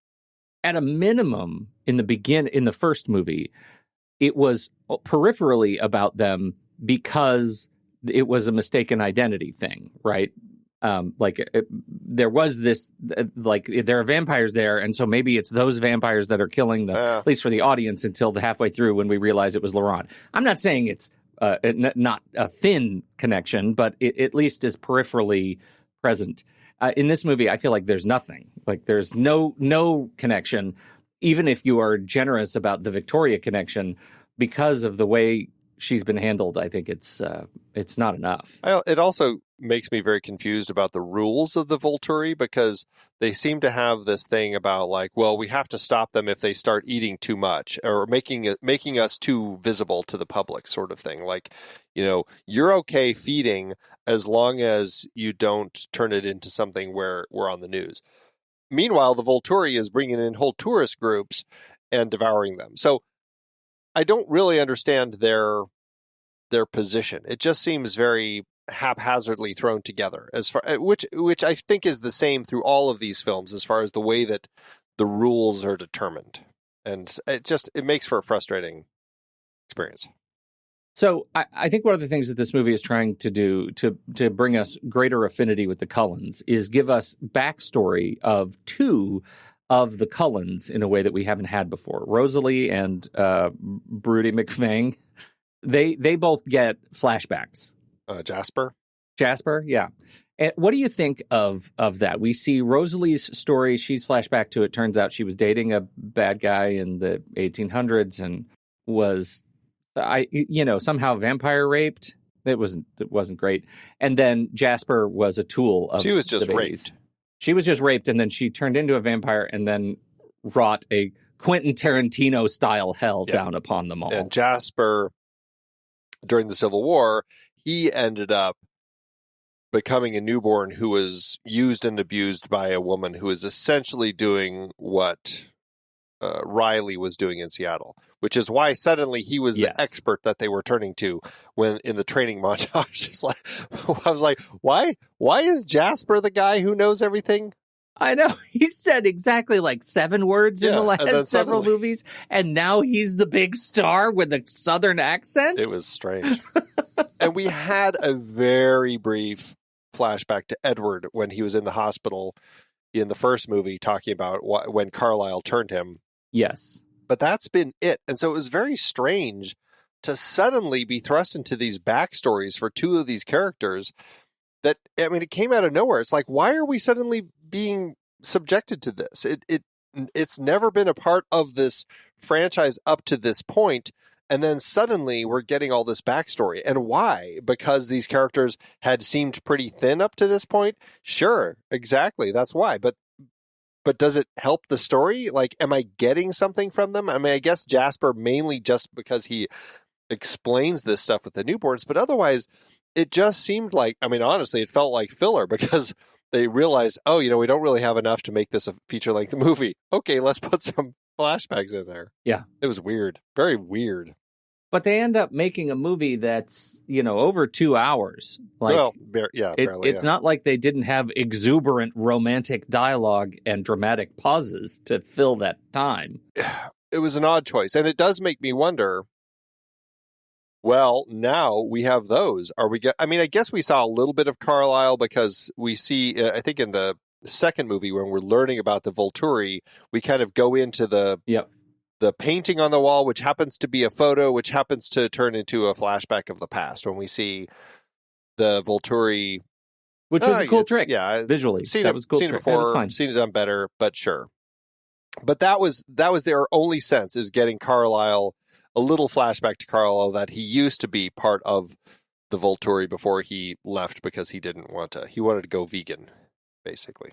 At a minimum, in the first movie, it was peripherally about them because it was a mistaken identity thing, right? There was this, there are vampires there, and so maybe it's those vampires that are killing at least for the audience, until the halfway through when we realize it was Laurent. I'm not saying it's not a thin connection, but it at least is peripherally present. In this movie, I feel like there's nothing. Like there's no connection, even if you are generous about the Victoria connection, because of the way she's been handled. I think it's not enough. It also makes me very confused about the rules of the Volturi, because they seem to have this thing about like, well, we have to stop them if they start eating too much or making us too visible to the public, sort of thing. Like, you're okay feeding as long as you don't turn it into something where we're on the news. Meanwhile, the Volturi is bringing in whole tourist groups and devouring them. So I don't really understand their position. It just seems very haphazardly thrown together, as far which I think is the same through all of these films as far as the way that the rules are determined, and it makes for a frustrating experience. So I think one of the things that this movie is trying to do to bring us greater affinity with the Cullens is give us backstory of two of the Cullens in a way that we haven't had before. Rosalie and Broody McFang, they both get flashbacks. Jasper, yeah. And what do you think of that? We see Rosalie's story. She's flashback to it. Turns out she was dating a bad guy in the 1800s and was, somehow vampire raped. It wasn't great. And then Jasper was a tool of. She was just raped. She was just raped, and then she turned into a vampire, and then wrought a Quentin Tarantino style hell down upon them all. And Jasper, during the Civil War, he ended up becoming a newborn who was used and abused by a woman who is essentially doing what Riley was doing in Seattle, which is why suddenly he was the expert that they were turning to when in the training montage. It's like, I was like, why is Jasper the guy who knows everything? I know. He said exactly like 7 words in the last several movies, and now he's the big star with a Southern accent? It was strange. And we had a very brief flashback to Edward when he was in the hospital in the first movie, talking about when Carlisle turned him. Yes. But that's been it. And so it was very strange to suddenly be thrust into these backstories for 2 of these characters that, I mean, it came out of nowhere. It's like, why are we suddenly being subjected to this? It's never been a part of this franchise up to this point. And then suddenly we're getting all this backstory. And why? Because these characters had seemed pretty thin up to this point? Sure, exactly. That's why. But does it help the story? Like, am I getting something from them? I mean, I guess Jasper mainly just because he explains this stuff with the newborns, but otherwise it just seemed like, I mean, honestly, it felt like filler because they realized, we don't really have enough to make this a feature-length movie. Okay, let's put some flashbacks in there. Yeah. It was weird. Very weird. But they end up making a movie that's, over 2 hours. Like, barely. It's not like they didn't have exuberant romantic dialogue and dramatic pauses to fill that time. It was an odd choice. And it does make me wonder, well, now we have those. I guess we saw a little bit of Carlisle because we see, I think in the second movie when we're learning about the Volturi, we kind of go into the painting on the wall, which happens to be a photo, which happens to turn into a flashback of the past when we see the Volturi. Which was a cool trick. Yeah. Visually. Seen it before, seen it done better, but sure. But that was their only sense, is getting Carlisle, a little flashback to Carlisle that he used to be part of the Volturi before he left because he wanted to go vegan, basically.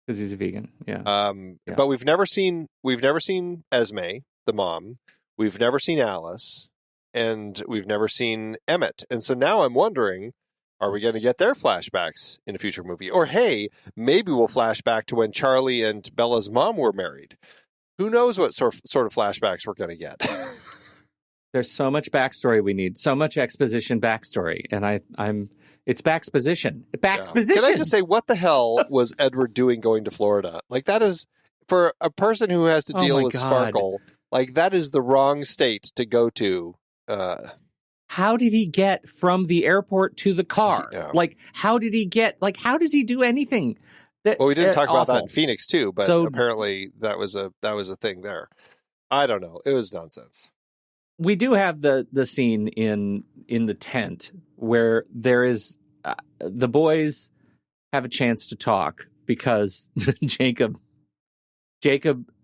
Because he's a vegan, yeah. But we've never seen Esme, the mom. We've never seen Alice, and we've never seen Emmett. And so now I'm wondering, are we going to get their flashbacks in a future movie? Or hey, maybe we'll flash back to when Charlie and Bella's mom were married. Who knows what sort of flashbacks we're going to get? There's so much backstory we need, so much exposition backstory, and it's Baxposition. Baxposition. Can I just say, what the hell was Edward doing going to Florida? Like, that is, for a person who has to deal with Sparkle, like, that is the wrong state to go to. How did he get from the airport to the car? Yeah. Like, how does he do anything? Well, we didn't talk about that in Phoenix, too, but apparently that was a thing there. I don't know. It was nonsense. We do have the scene in the tent where there is the boys have a chance to talk because Jacob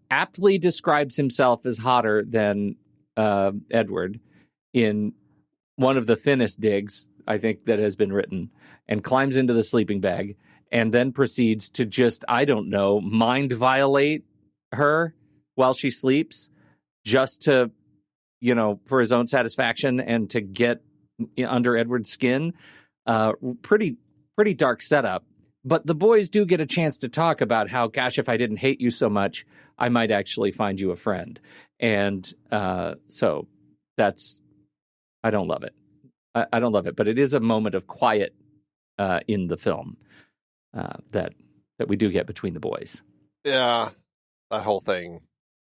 aptly describes himself as hotter than Edward in one of the thinnest digs I think that has been written, and climbs into the sleeping bag and then proceeds to just, I don't know, mind violate her while she sleeps just to, for his own satisfaction and to get under Edward's skin. Pretty dark setup. But the boys do get a chance to talk about how, gosh, if I didn't hate you so much, I might actually find you a friend. And so I don't love it. I don't love it, but it is a moment of quiet in the film that we do get between the boys. Yeah, that whole thing.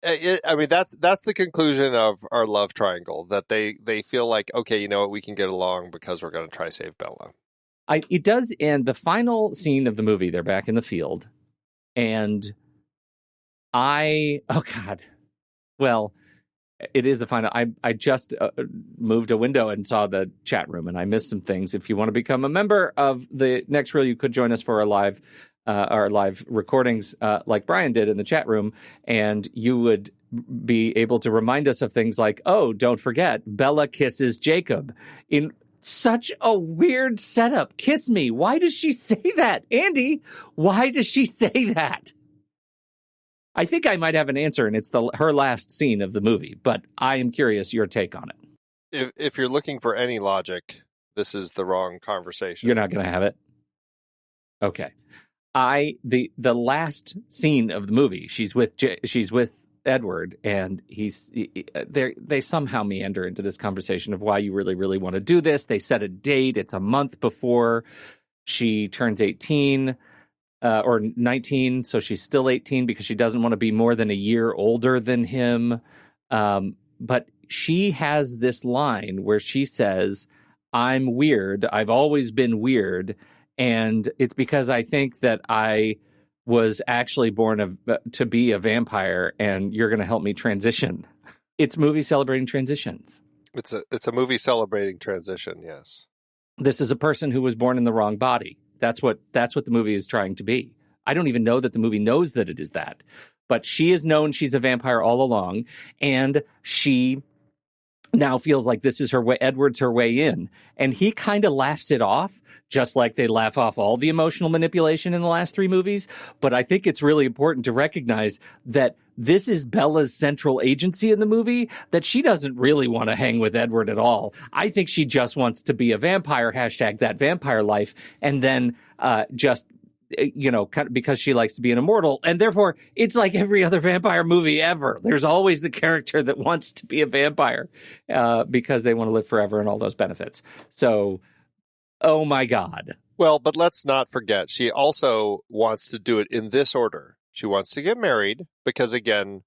I mean, that's the conclusion of our love triangle, that they feel like, okay, you know what, we can get along because we're going to try save Bella. It does end, the final scene of the movie, they're back in the field, and oh God, well, it is the final. I just moved a window and saw the chat room, and I missed some things. If you want to become a member of the Next Reel, you could join us for our live recordings like Brian did in the chat room, and you would be able to remind us of things like, oh, don't forget, Bella kisses Jacob in such a weird setup. Kiss me. Why does she say that? Andy, why does she say that? I think I might have an answer, and it's her last scene of the movie, but I am curious your take on it. If you're looking for any logic, this is the wrong conversation. You're not going to have it? Okay. The last scene of the movie, she's with Edward, and they somehow meander into this conversation of why you really, really want to do this. They set a date. It's a month before she turns 18. Or 19, so she's still 18 because she doesn't want to be more than a year older than him. But she has this line where she says, I'm weird. I've always been weird. And it's because I think that I was actually born to be a vampire, and you're going to help me transition. It's a movie celebrating transitions. It's a movie celebrating transition, yes. This is a person who was born in the wrong body. That's what the movie is trying to be. I don't even know that the movie knows that it is that. But she has known she's a vampire all along, and she now feels like this is her way. Edward's her way in. And he kind of laughs it off, just like they laugh off all the emotional manipulation in the last three movies. But I think it's really important to recognize that this is Bella's central agency in the movie, that she doesn't really want to hang with Edward at all. I think she just wants to be a vampire, hashtag that vampire life, and then just, because she likes to be an immortal. And therefore, it's like every other vampire movie ever. There's always the character that wants to be a vampire because they want to live forever and all those benefits. So, oh my God. Well, but let's not forget, she also wants to do it in this order. She wants to get married because, again,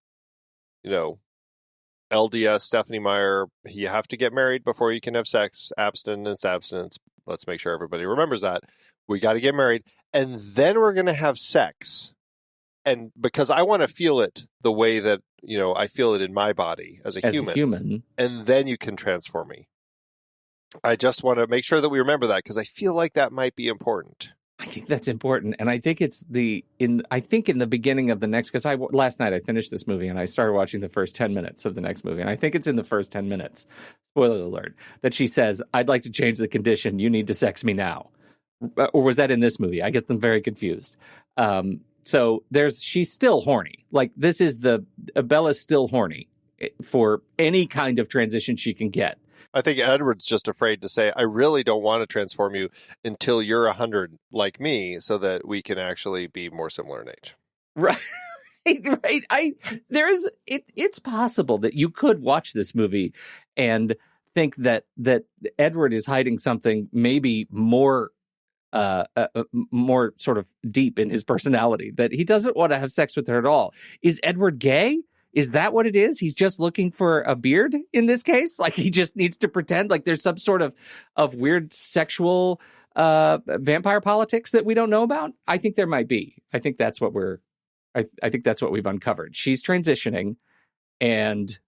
LDS, Stephenie Meyer, you have to get married before you can have sex. Abstinence, abstinence. Let's make sure everybody remembers that. We got to get married, and then we're going to have sex. And because I want to feel it the way that, I feel it in my body as a human. And then you can transform me. I just want to make sure that we remember that, because I feel like that might be important. I think that's important, and I think it's in the beginning of the next, because last night I finished this movie and I started watching the first 10 minutes of the next movie, and I think it's in the first 10 minutes, spoiler alert, that she says, I'd like to change the condition, you need to sex me now. Or was that in this movie? I get them very confused. So she's still horny. Like, this is Bella's still horny for any kind of transition she can get. I think Edward's just afraid to say, I really don't want to transform you until you're 100 like me, so that we can actually be more similar in age. Right. Right. It's possible that you could watch this movie and think that Edward is hiding something maybe more sort of deep in his personality, that he doesn't want to have sex with her at all. Is Edward gay? Is that what it is? He's just looking for a beard in this case? Like, he just needs to pretend like there's some sort of weird sexual vampire politics that we don't know about? I think there might be. I think that's what I think that's what we've uncovered. She's transitioning, and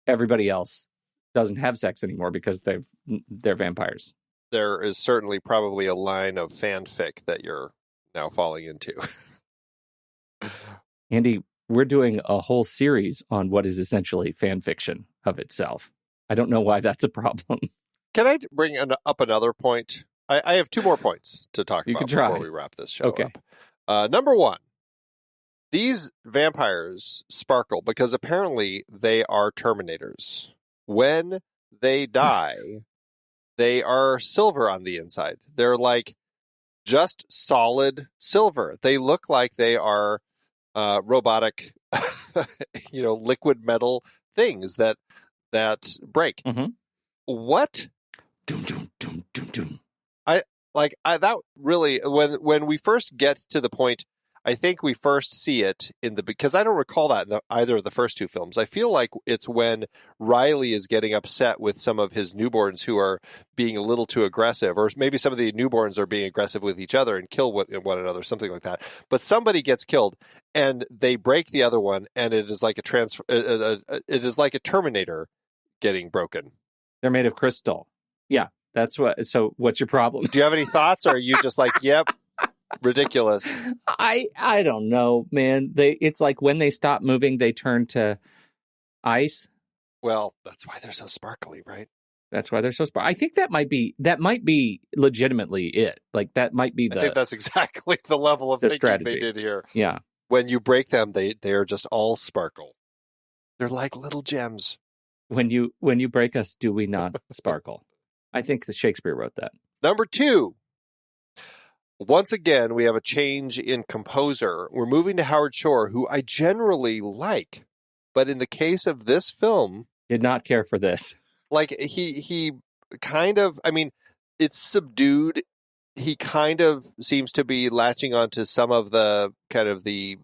everybody else doesn't have sex anymore because they're vampires. There is certainly probably a line of fanfic that you're now falling into. Andy, we're doing a whole series on what is essentially fan fiction of itself. I don't know why that's a problem. Can I bring up another point? I have two more points to talk about before we wrap this show up. Number one, these vampires sparkle because apparently they are Terminators. When they die, they are silver on the inside. They're like just solid silver. They look like they are robotic, liquid metal things that break. Mm-hmm. What? Doom, doom, doom, doom, doom. Like that really, when we first get to the point, I think we first see it because I don't recall that in either of the first two films. I feel like it's when Riley is getting upset with some of his newborns who are being a little too aggressive, or maybe some of the newborns are being aggressive with each other and kill one another, something like that. But somebody gets killed and they break the other one, and it is like it is like a Terminator getting broken. They're made of crystal. Yeah, that's what. So what's your problem? Do you have any thoughts, or are you just like, yep? Ridiculous. I don't know, man. It's like when they stop moving, they turn to ice. Well, that's why they're so sparkly, right? That's why they're so sparkly. I think that might be legitimately it. Like that might be I think that's exactly the level of thinking strategy they did here. Yeah. When you break them, they are just all sparkle. They're like little gems. When you break us, do we not sparkle? I think that Shakespeare wrote that. Number 2. Once again, we have a change in composer. We're moving to Howard Shore, who I generally like. But in the case of this film... Did not care for this. Like, he kind of... I mean, it's subdued. He kind of seems to be latching onto some of the kind of the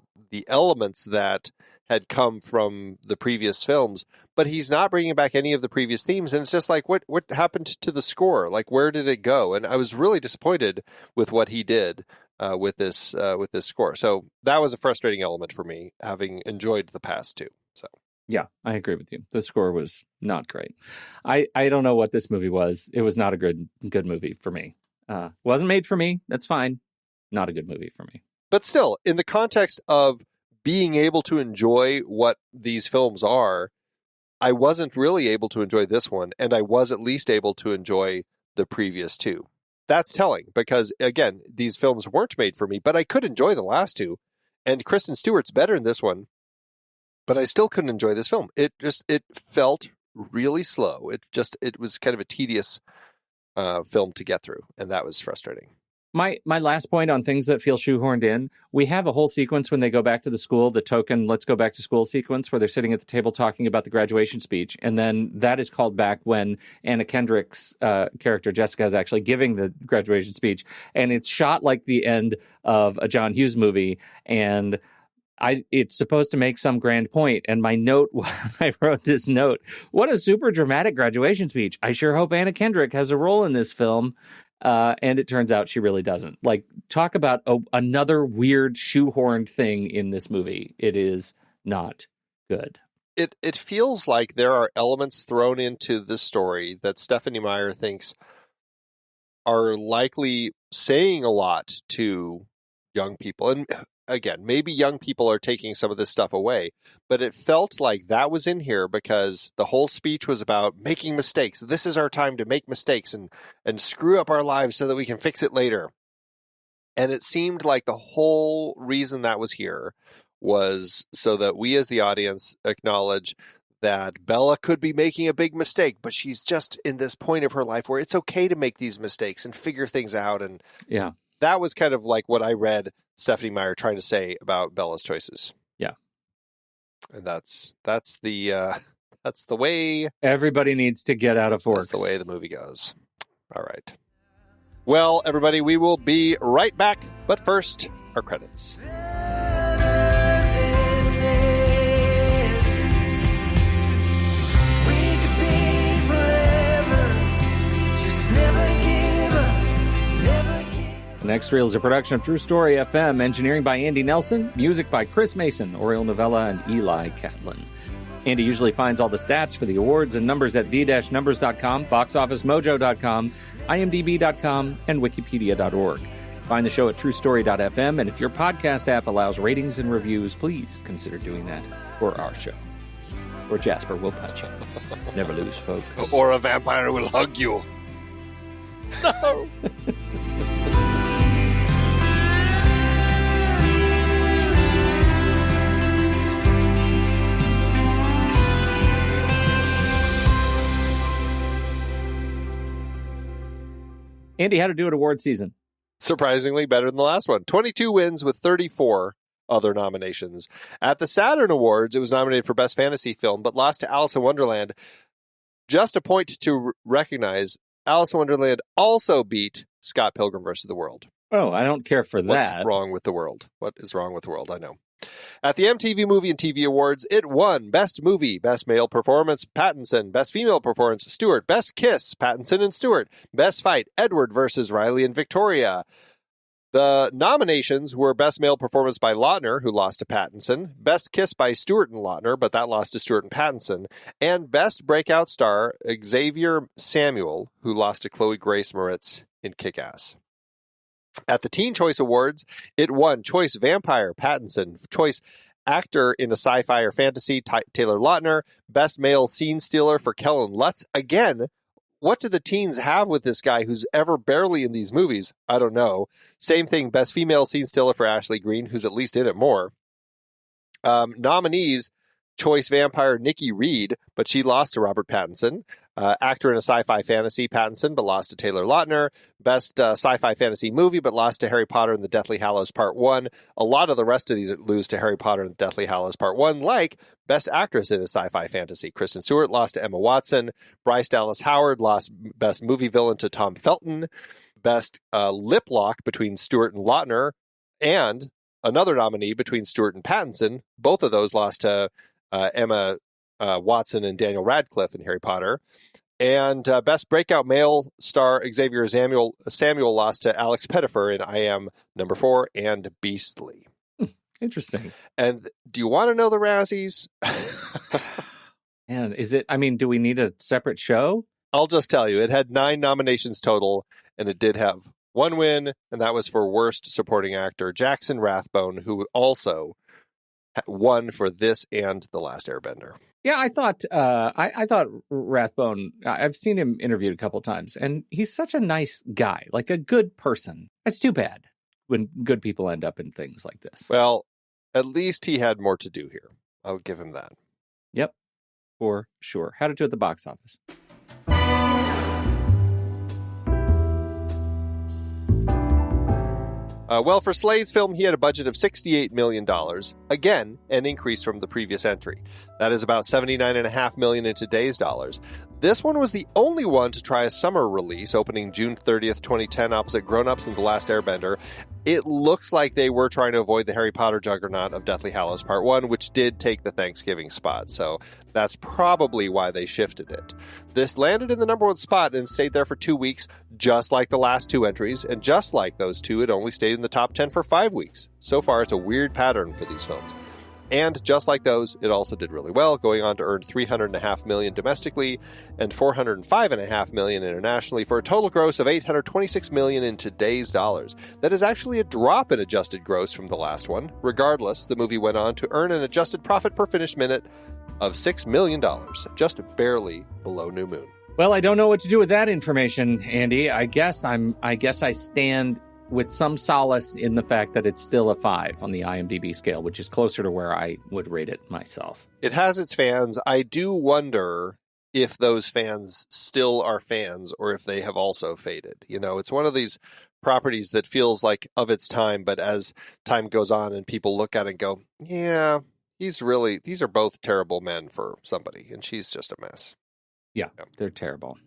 elements that had come from the previous films. But he's not bringing back any of the previous themes, and it's just like, what happened to the score? Like, where did it go? And I was really disappointed with what he did with this score. So that was a frustrating element for me, having enjoyed the past two. So yeah, I agree with you. The score was not great. I don't know what this movie was. It was not a good movie for me. Wasn't made for me. That's fine. Not a good movie for me. But still, in the context of being able to enjoy what these films are, I wasn't really able to enjoy this one, and I was at least able to enjoy the previous two. That's telling, because, again, these films weren't made for me, but I could enjoy the last two, and Kristen Stewart's better in this one, but I still couldn't enjoy this film. It felt really slow. It was kind of a tedious film to get through, and that was frustrating. My last point on things that feel shoehorned in, we have a whole sequence when they go back to the school, the token let's go back to school sequence, where they're sitting at the table talking about the graduation speech. And then that is called back when Anna Kendrick's character, Jessica, is actually giving the graduation speech. And it's shot like the end of a John Hughes movie. And it's supposed to make some grand point. And my note, I wrote this note, what a super dramatic graduation speech. I sure hope Anna Kendrick has a role in this film. And it turns out she really doesn't. Like, talk about another weird shoehorned thing in this movie. It is not good. It feels like there are elements thrown into this story that Stephenie Meyer thinks are likely saying a lot to young people. And again, maybe young people are taking some of this stuff away, but it felt like that was in here because the whole speech was about making mistakes. This is our time to make mistakes and screw up our lives so that we can fix it later. And it seemed like the whole reason that was here was so that we as the audience acknowledge that Bella could be making a big mistake, but she's just in this point of her life where it's okay to make these mistakes and figure things out. And yeah, that was kind of like what I read Stephenie Meyer trying to say about Bella's choices. Yeah. And that's the way everybody needs to get out of Forks. That's the way the movie goes. All right. Well, everybody, we will be right back, but first, our credits. Next Reel is a production of True Story FM, engineering by Andy Nelson, music by Chris Mason, Oriel Novella, and Eli Catlin. Andy usually finds all the stats for the awards and numbers at the-numbers.com, boxofficemojo.com, imdb.com, and wikipedia.org. Find the show at truestory.fm, and if your podcast app allows ratings and reviews, please consider doing that for our show. Or Jasper will punch you. Never lose focus. Or a vampire will hug you. No! Andy, how to do it award season? Surprisingly better than the last one. 22 wins with 34 other nominations. At the Saturn Awards, it was nominated for Best Fantasy Film, but lost to Alice in Wonderland. Just a point to recognize, Alice in Wonderland also beat Scott Pilgrim versus the World. Oh, I don't care for that. What's wrong with the world? What is wrong with the world? I know. At the MTV Movie and TV Awards, it won Best Movie, Best Male Performance, Pattinson, Best Female Performance, Stewart, Best Kiss, Pattinson and Stewart, Best Fight, Edward versus Riley and Victoria. The nominations were Best Male Performance by Lautner, who lost to Pattinson, Best Kiss by Stewart and Lautner, but that lost to Stewart and Pattinson, and Best Breakout Star, Xavier Samuel, who lost to Chloe Grace Moretz in Kick-Ass. At the Teen Choice Awards, it won Choice Vampire, Pattinson, Choice Actor in a Sci-Fi or Fantasy, Taylor Lautner, Best Male Scene Stealer for Kellen Lutz. Again, what do the teens have with this guy who's ever barely in these movies? I don't know. Same thing, Best Female Scene Stealer for Ashley Greene, who's at least in it more. Nominees, Choice Vampire Nikki Reed, but she lost to Robert Pattinson. Actor in a Sci-Fi Fantasy, Pattinson, but lost to Taylor Lautner. Best Sci-Fi Fantasy Movie, but lost to Harry Potter and the Deathly Hallows Part 1. A lot of the rest of these lose to Harry Potter and the Deathly Hallows Part 1, like Best Actress in a Sci-Fi Fantasy. Kristen Stewart lost to Emma Watson. Bryce Dallas Howard lost Best Movie Villain to Tom Felton. Best Lip Lock between Stewart and Lautner. And another nominee between Stewart and Pattinson. Both of those lost to Emma Watson and Daniel Radcliffe in Harry Potter. And Best Breakout Male Star Xavier Samuel lost to Alex Pettyfer in I Am Number 4 and Beastly. Interesting. And do you want to know the Razzies? And do we need a separate show? I'll just tell you, it had 9 nominations total, and it did have 1 win, and that was for Worst Supporting Actor, Jackson Rathbone, who also won for this and The Last Airbender. Yeah, I thought I thought Rathbone, I've seen him interviewed a couple times, and he's such a nice guy, like a good person. It's too bad when good people end up in things like this. Well, at least he had more to do here. I'll give him that. Yep, for sure. How did it do at the box office? Well, for Slade's film, he had a budget of $68 million. Again, an increase from the previous entry. That is about $79.5 million in today's dollars. This one was the only one to try a summer release, opening June 30th, 2010, opposite Grown Ups and The Last Airbender. It looks like they were trying to avoid the Harry Potter juggernaut of Deathly Hallows Part 1, which did take the Thanksgiving spot, so that's probably why they shifted it. This landed in the number 1 spot and stayed there for 2 weeks, just like the last 2 entries, and just like those 2, it only stayed in the top 10 for 5 weeks. So far, it's a weird pattern for these films. And just like those, it also did really well, going on to earn $300.5 million domestically and $405.5 million internationally for a total gross of $826 million in today's dollars. That is actually a drop in adjusted gross from the last one. Regardless, the movie went on to earn an adjusted profit per finished minute of $6 million, just barely below New Moon. Well, I don't know what to do with that information, Andy. I guess I stand with some solace in the fact that it's still a 5 on the IMDb scale, which is closer to where I would rate it myself. It has its fans. I do wonder if those fans still are fans or if they have also faded. You know, it's one of these properties that feels like of its time, but as time goes on and people look at it and go, yeah, these are both terrible men for somebody, and she's just a mess. Yeah, they're terrible.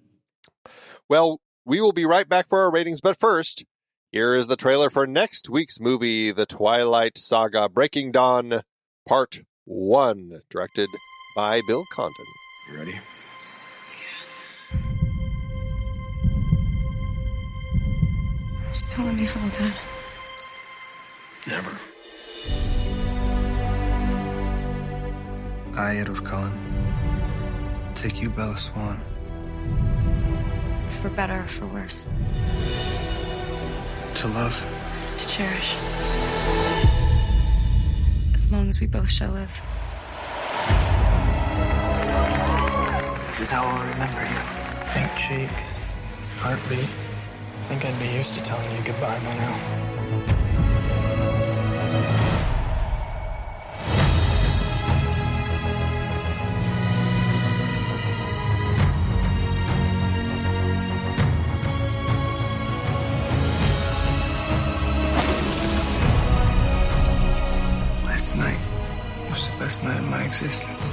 Well, we will be right back for our ratings, but first, here is the trailer for next week's movie, The Twilight Saga Breaking Dawn, Part 1, directed by Bill Condon. You ready? Just don't let me fall down. Never. I, Edward Cullen, take you, Bella Swan. For better or for worse. To love. To cherish. As long as we both shall live. This is how I'll remember you. Pink cheeks, heartbeat. I think I'd be used to telling you goodbye by now. Last night was the best night of my existence.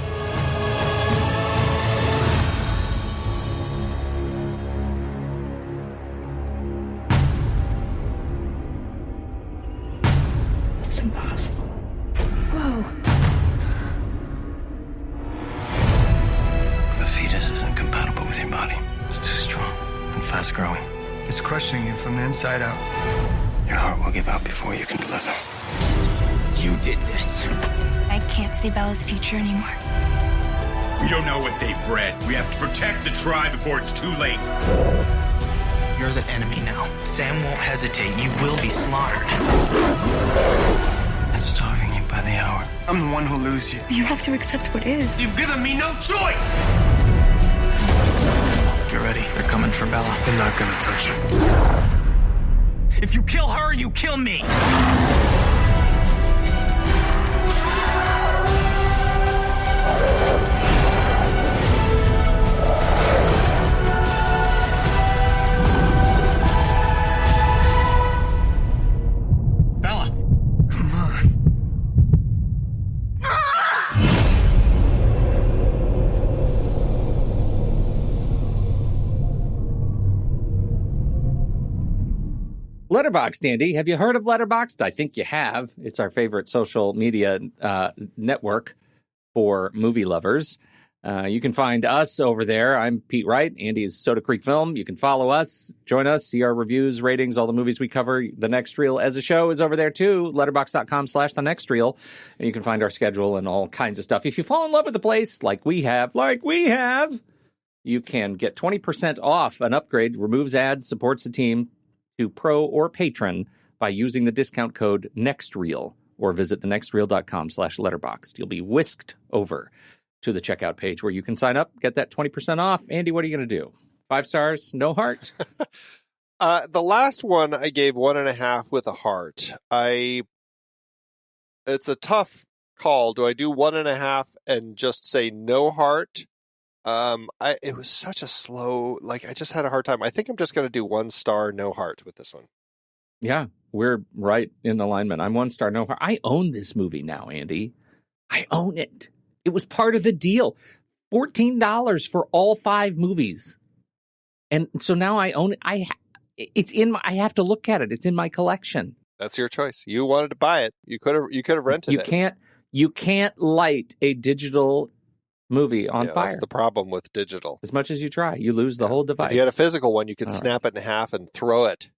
It's impossible. Whoa. The fetus isn't compatible with your body. It's too strong and fast growing. It's crushing you from the inside out. Your heart will give out before you can deliver. You did this. I can't see Bella's future anymore. We don't know what they've bred. We have to protect the tribe before it's too late. You're the enemy now. Sam won't hesitate. You will be slaughtered. It's starving you by the hour. I'm the one who lose you. You have to accept what is. You've given me no choice! Get ready. They're coming for Bella. They're not gonna touch her. If you kill her, you kill me. Bella, come on. Letterboxd, Andy. Have you heard of Letterboxd? I think you have. It's our favorite social media network for movie lovers. You can find us over there. I'm Pete Wright. Andy's Soda Creek Film. You can follow us, join us, see our reviews, ratings, all the movies we cover. The Next Reel as a show is over there too. Letterboxd.com/The Next Reel. And you can find our schedule and all kinds of stuff. If you fall in love with the place like we have, you can get 20% off an upgrade, removes ads, supports the team to pro or patron by using the discount code NEXTREEL or visit thenextreel.com/letterboxd. You'll be whisked over to the checkout page where you can sign up, get that 20% off. Andy, what are you going to do? 5 stars, no heart? The last one I gave 1.5 with a heart. It's a tough call. Do I do 1.5 and just say no heart? It was such a slow, I just had a hard time. I think I'm just going to do 1 star, no heart with this one. Yeah, we're right in alignment. I'm 1 star, no heart. I own this movie now, Andy. I own it. It was part of the deal. $14 for all 5 movies. And so now I own it. I have to look at it. It's in my collection. That's your choice. You wanted to buy it. You could have rented it. You can't light a digital movie on fire. That's the problem with digital. As much as you try, you lose the whole device. If you had a physical one, you could snap it in half and throw it.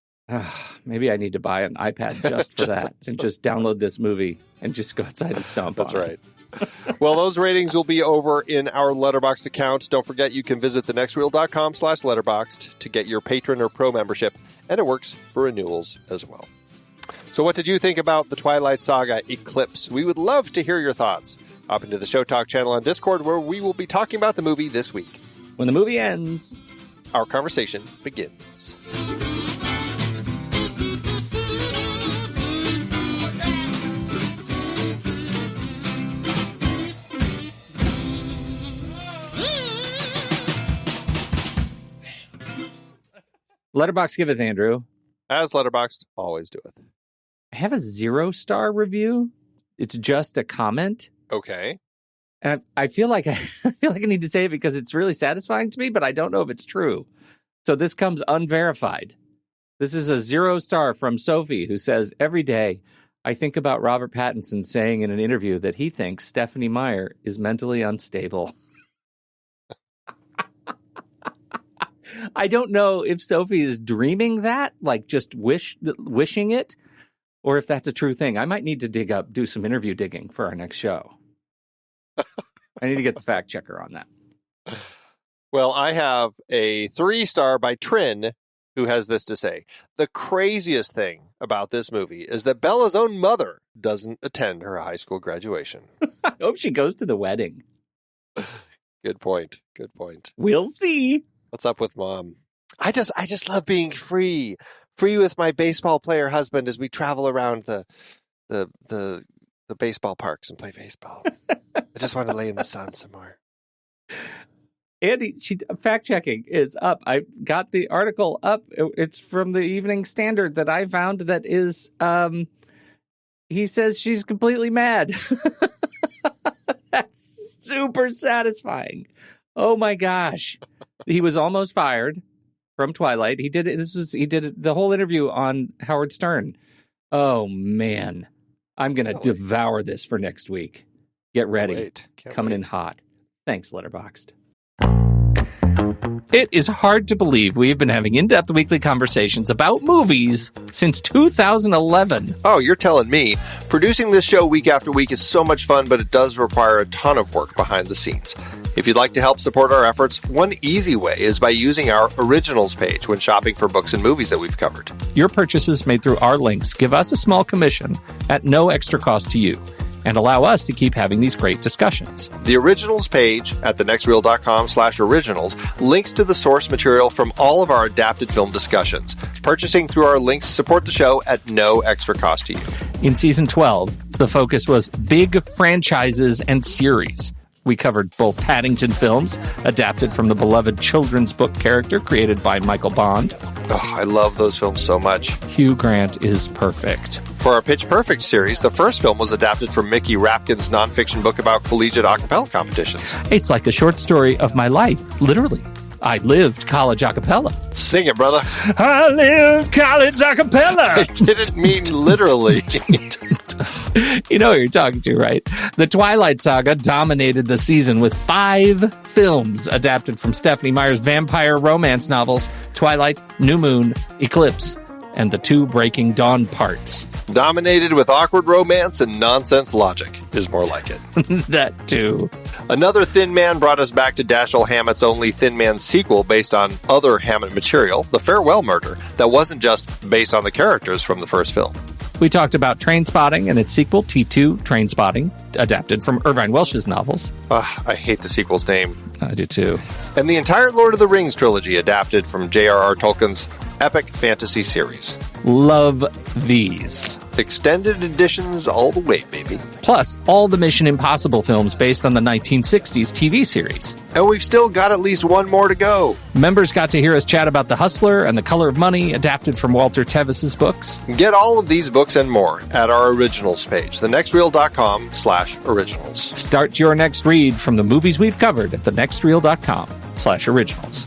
Maybe I need to buy an iPad just for that and just download this movie and just go outside and stomp That's on right. it. Well, those ratings will be over in our Letterboxd account. Don't forget, you can visit thenextreel.com/letterboxd to get your patron or pro membership, and it works for renewals as well. So what did you think about the Twilight Saga Eclipse? We would love to hear your thoughts. Hop into the Show Talk channel on Discord, where we will be talking about the movie this week. When the movie ends, our conversation begins. Letterboxd giveth, Andrew. As Letterboxd always doeth. I have a 0-star review. It's just a comment. Okay. And I feel like I need to say it because it's really satisfying to me, but I don't know if it's true. So this comes unverified. This is a 0-star from Sophie, who says, every day I think about Robert Pattinson saying in an interview that he thinks Stephenie Meyer is mentally unstable. I don't know if Sophie is dreaming that, like just wishing it, or if that's a true thing. I might need to do some interview digging for our next show. I need to get the fact checker on that. Well, I have a 3-star by Trin, who has this to say. The craziest thing about this movie is that Bella's own mother doesn't attend her high school graduation. I hope she goes to the wedding. Good point. Good point. We'll see. What's up with Mom? I just love being free with my baseball player husband as we travel around the baseball parks and play baseball. I just want to lay in the sun some more. Andy, fact checking is up. I got the article up. It's from the Evening Standard that I found that is, he says she's completely mad. That's super satisfying. Oh my gosh. He was almost fired from Twilight. He did it. He did the whole interview on Howard Stern. Oh man. I'm going to devour this for next week. Get ready. Coming in hot. Thanks, Letterboxd. It is hard to believe we've been having in-depth weekly conversations about movies since 2011. Oh, you're telling me. Producing this show week after week is so much fun, but it does require a ton of work behind the scenes. If you'd like to help support our efforts, one easy way is by using our Originals page when shopping for books and movies that we've covered. Your purchases made through our links give us a small commission at no extra cost to you, and allow us to keep having these great discussions. The Originals page at thenextreel.com/originals links to the source material from all of our adapted film discussions. Purchasing through our links support the show at no extra cost to you. In Season 12, the focus was big franchises and series. We covered both Paddington films, adapted from the beloved children's book character created by Michael Bond. Oh, I love those films so much. Hugh Grant is perfect. For our Pitch Perfect series, the first film was adapted from Mickey Rapkin's nonfiction book about collegiate a cappella competitions. It's like a short story of my life, literally. I lived college a cappella. Sing it, brother. I lived college a cappella. I didn't mean literally. You know who you're talking to, right? The Twilight Saga dominated the season with 5 films adapted from Stephenie Meyer's vampire romance novels, Twilight, New Moon, Eclipse, and the 2 Breaking Dawn parts. Dominated with awkward romance and nonsense logic is more like it. That too. Another Thin Man brought us back to Dashiell Hammett's only Thin Man sequel based on other Hammett material, The Farewell Murder, that wasn't just based on the characters from the first film. We talked about Trainspotting and its sequel, T2 Trainspotting, adapted from Irvine Welsh's novels. I hate the sequel's name. I do too. And the entire Lord of the Rings trilogy adapted from J.R.R. Tolkien's epic fantasy series. Love these. Extended editions all the way, baby. Plus, all the Mission Impossible films based on the 1960s TV series. And we've still got at least one more to go. Members got to hear us chat about The Hustler and The Color of Money, adapted from Walter Tevis's books. Get all of these books and more at our Originals page, thenextreel.com/originals. Start your next read from the movies we've covered at thenextreel.com/originals.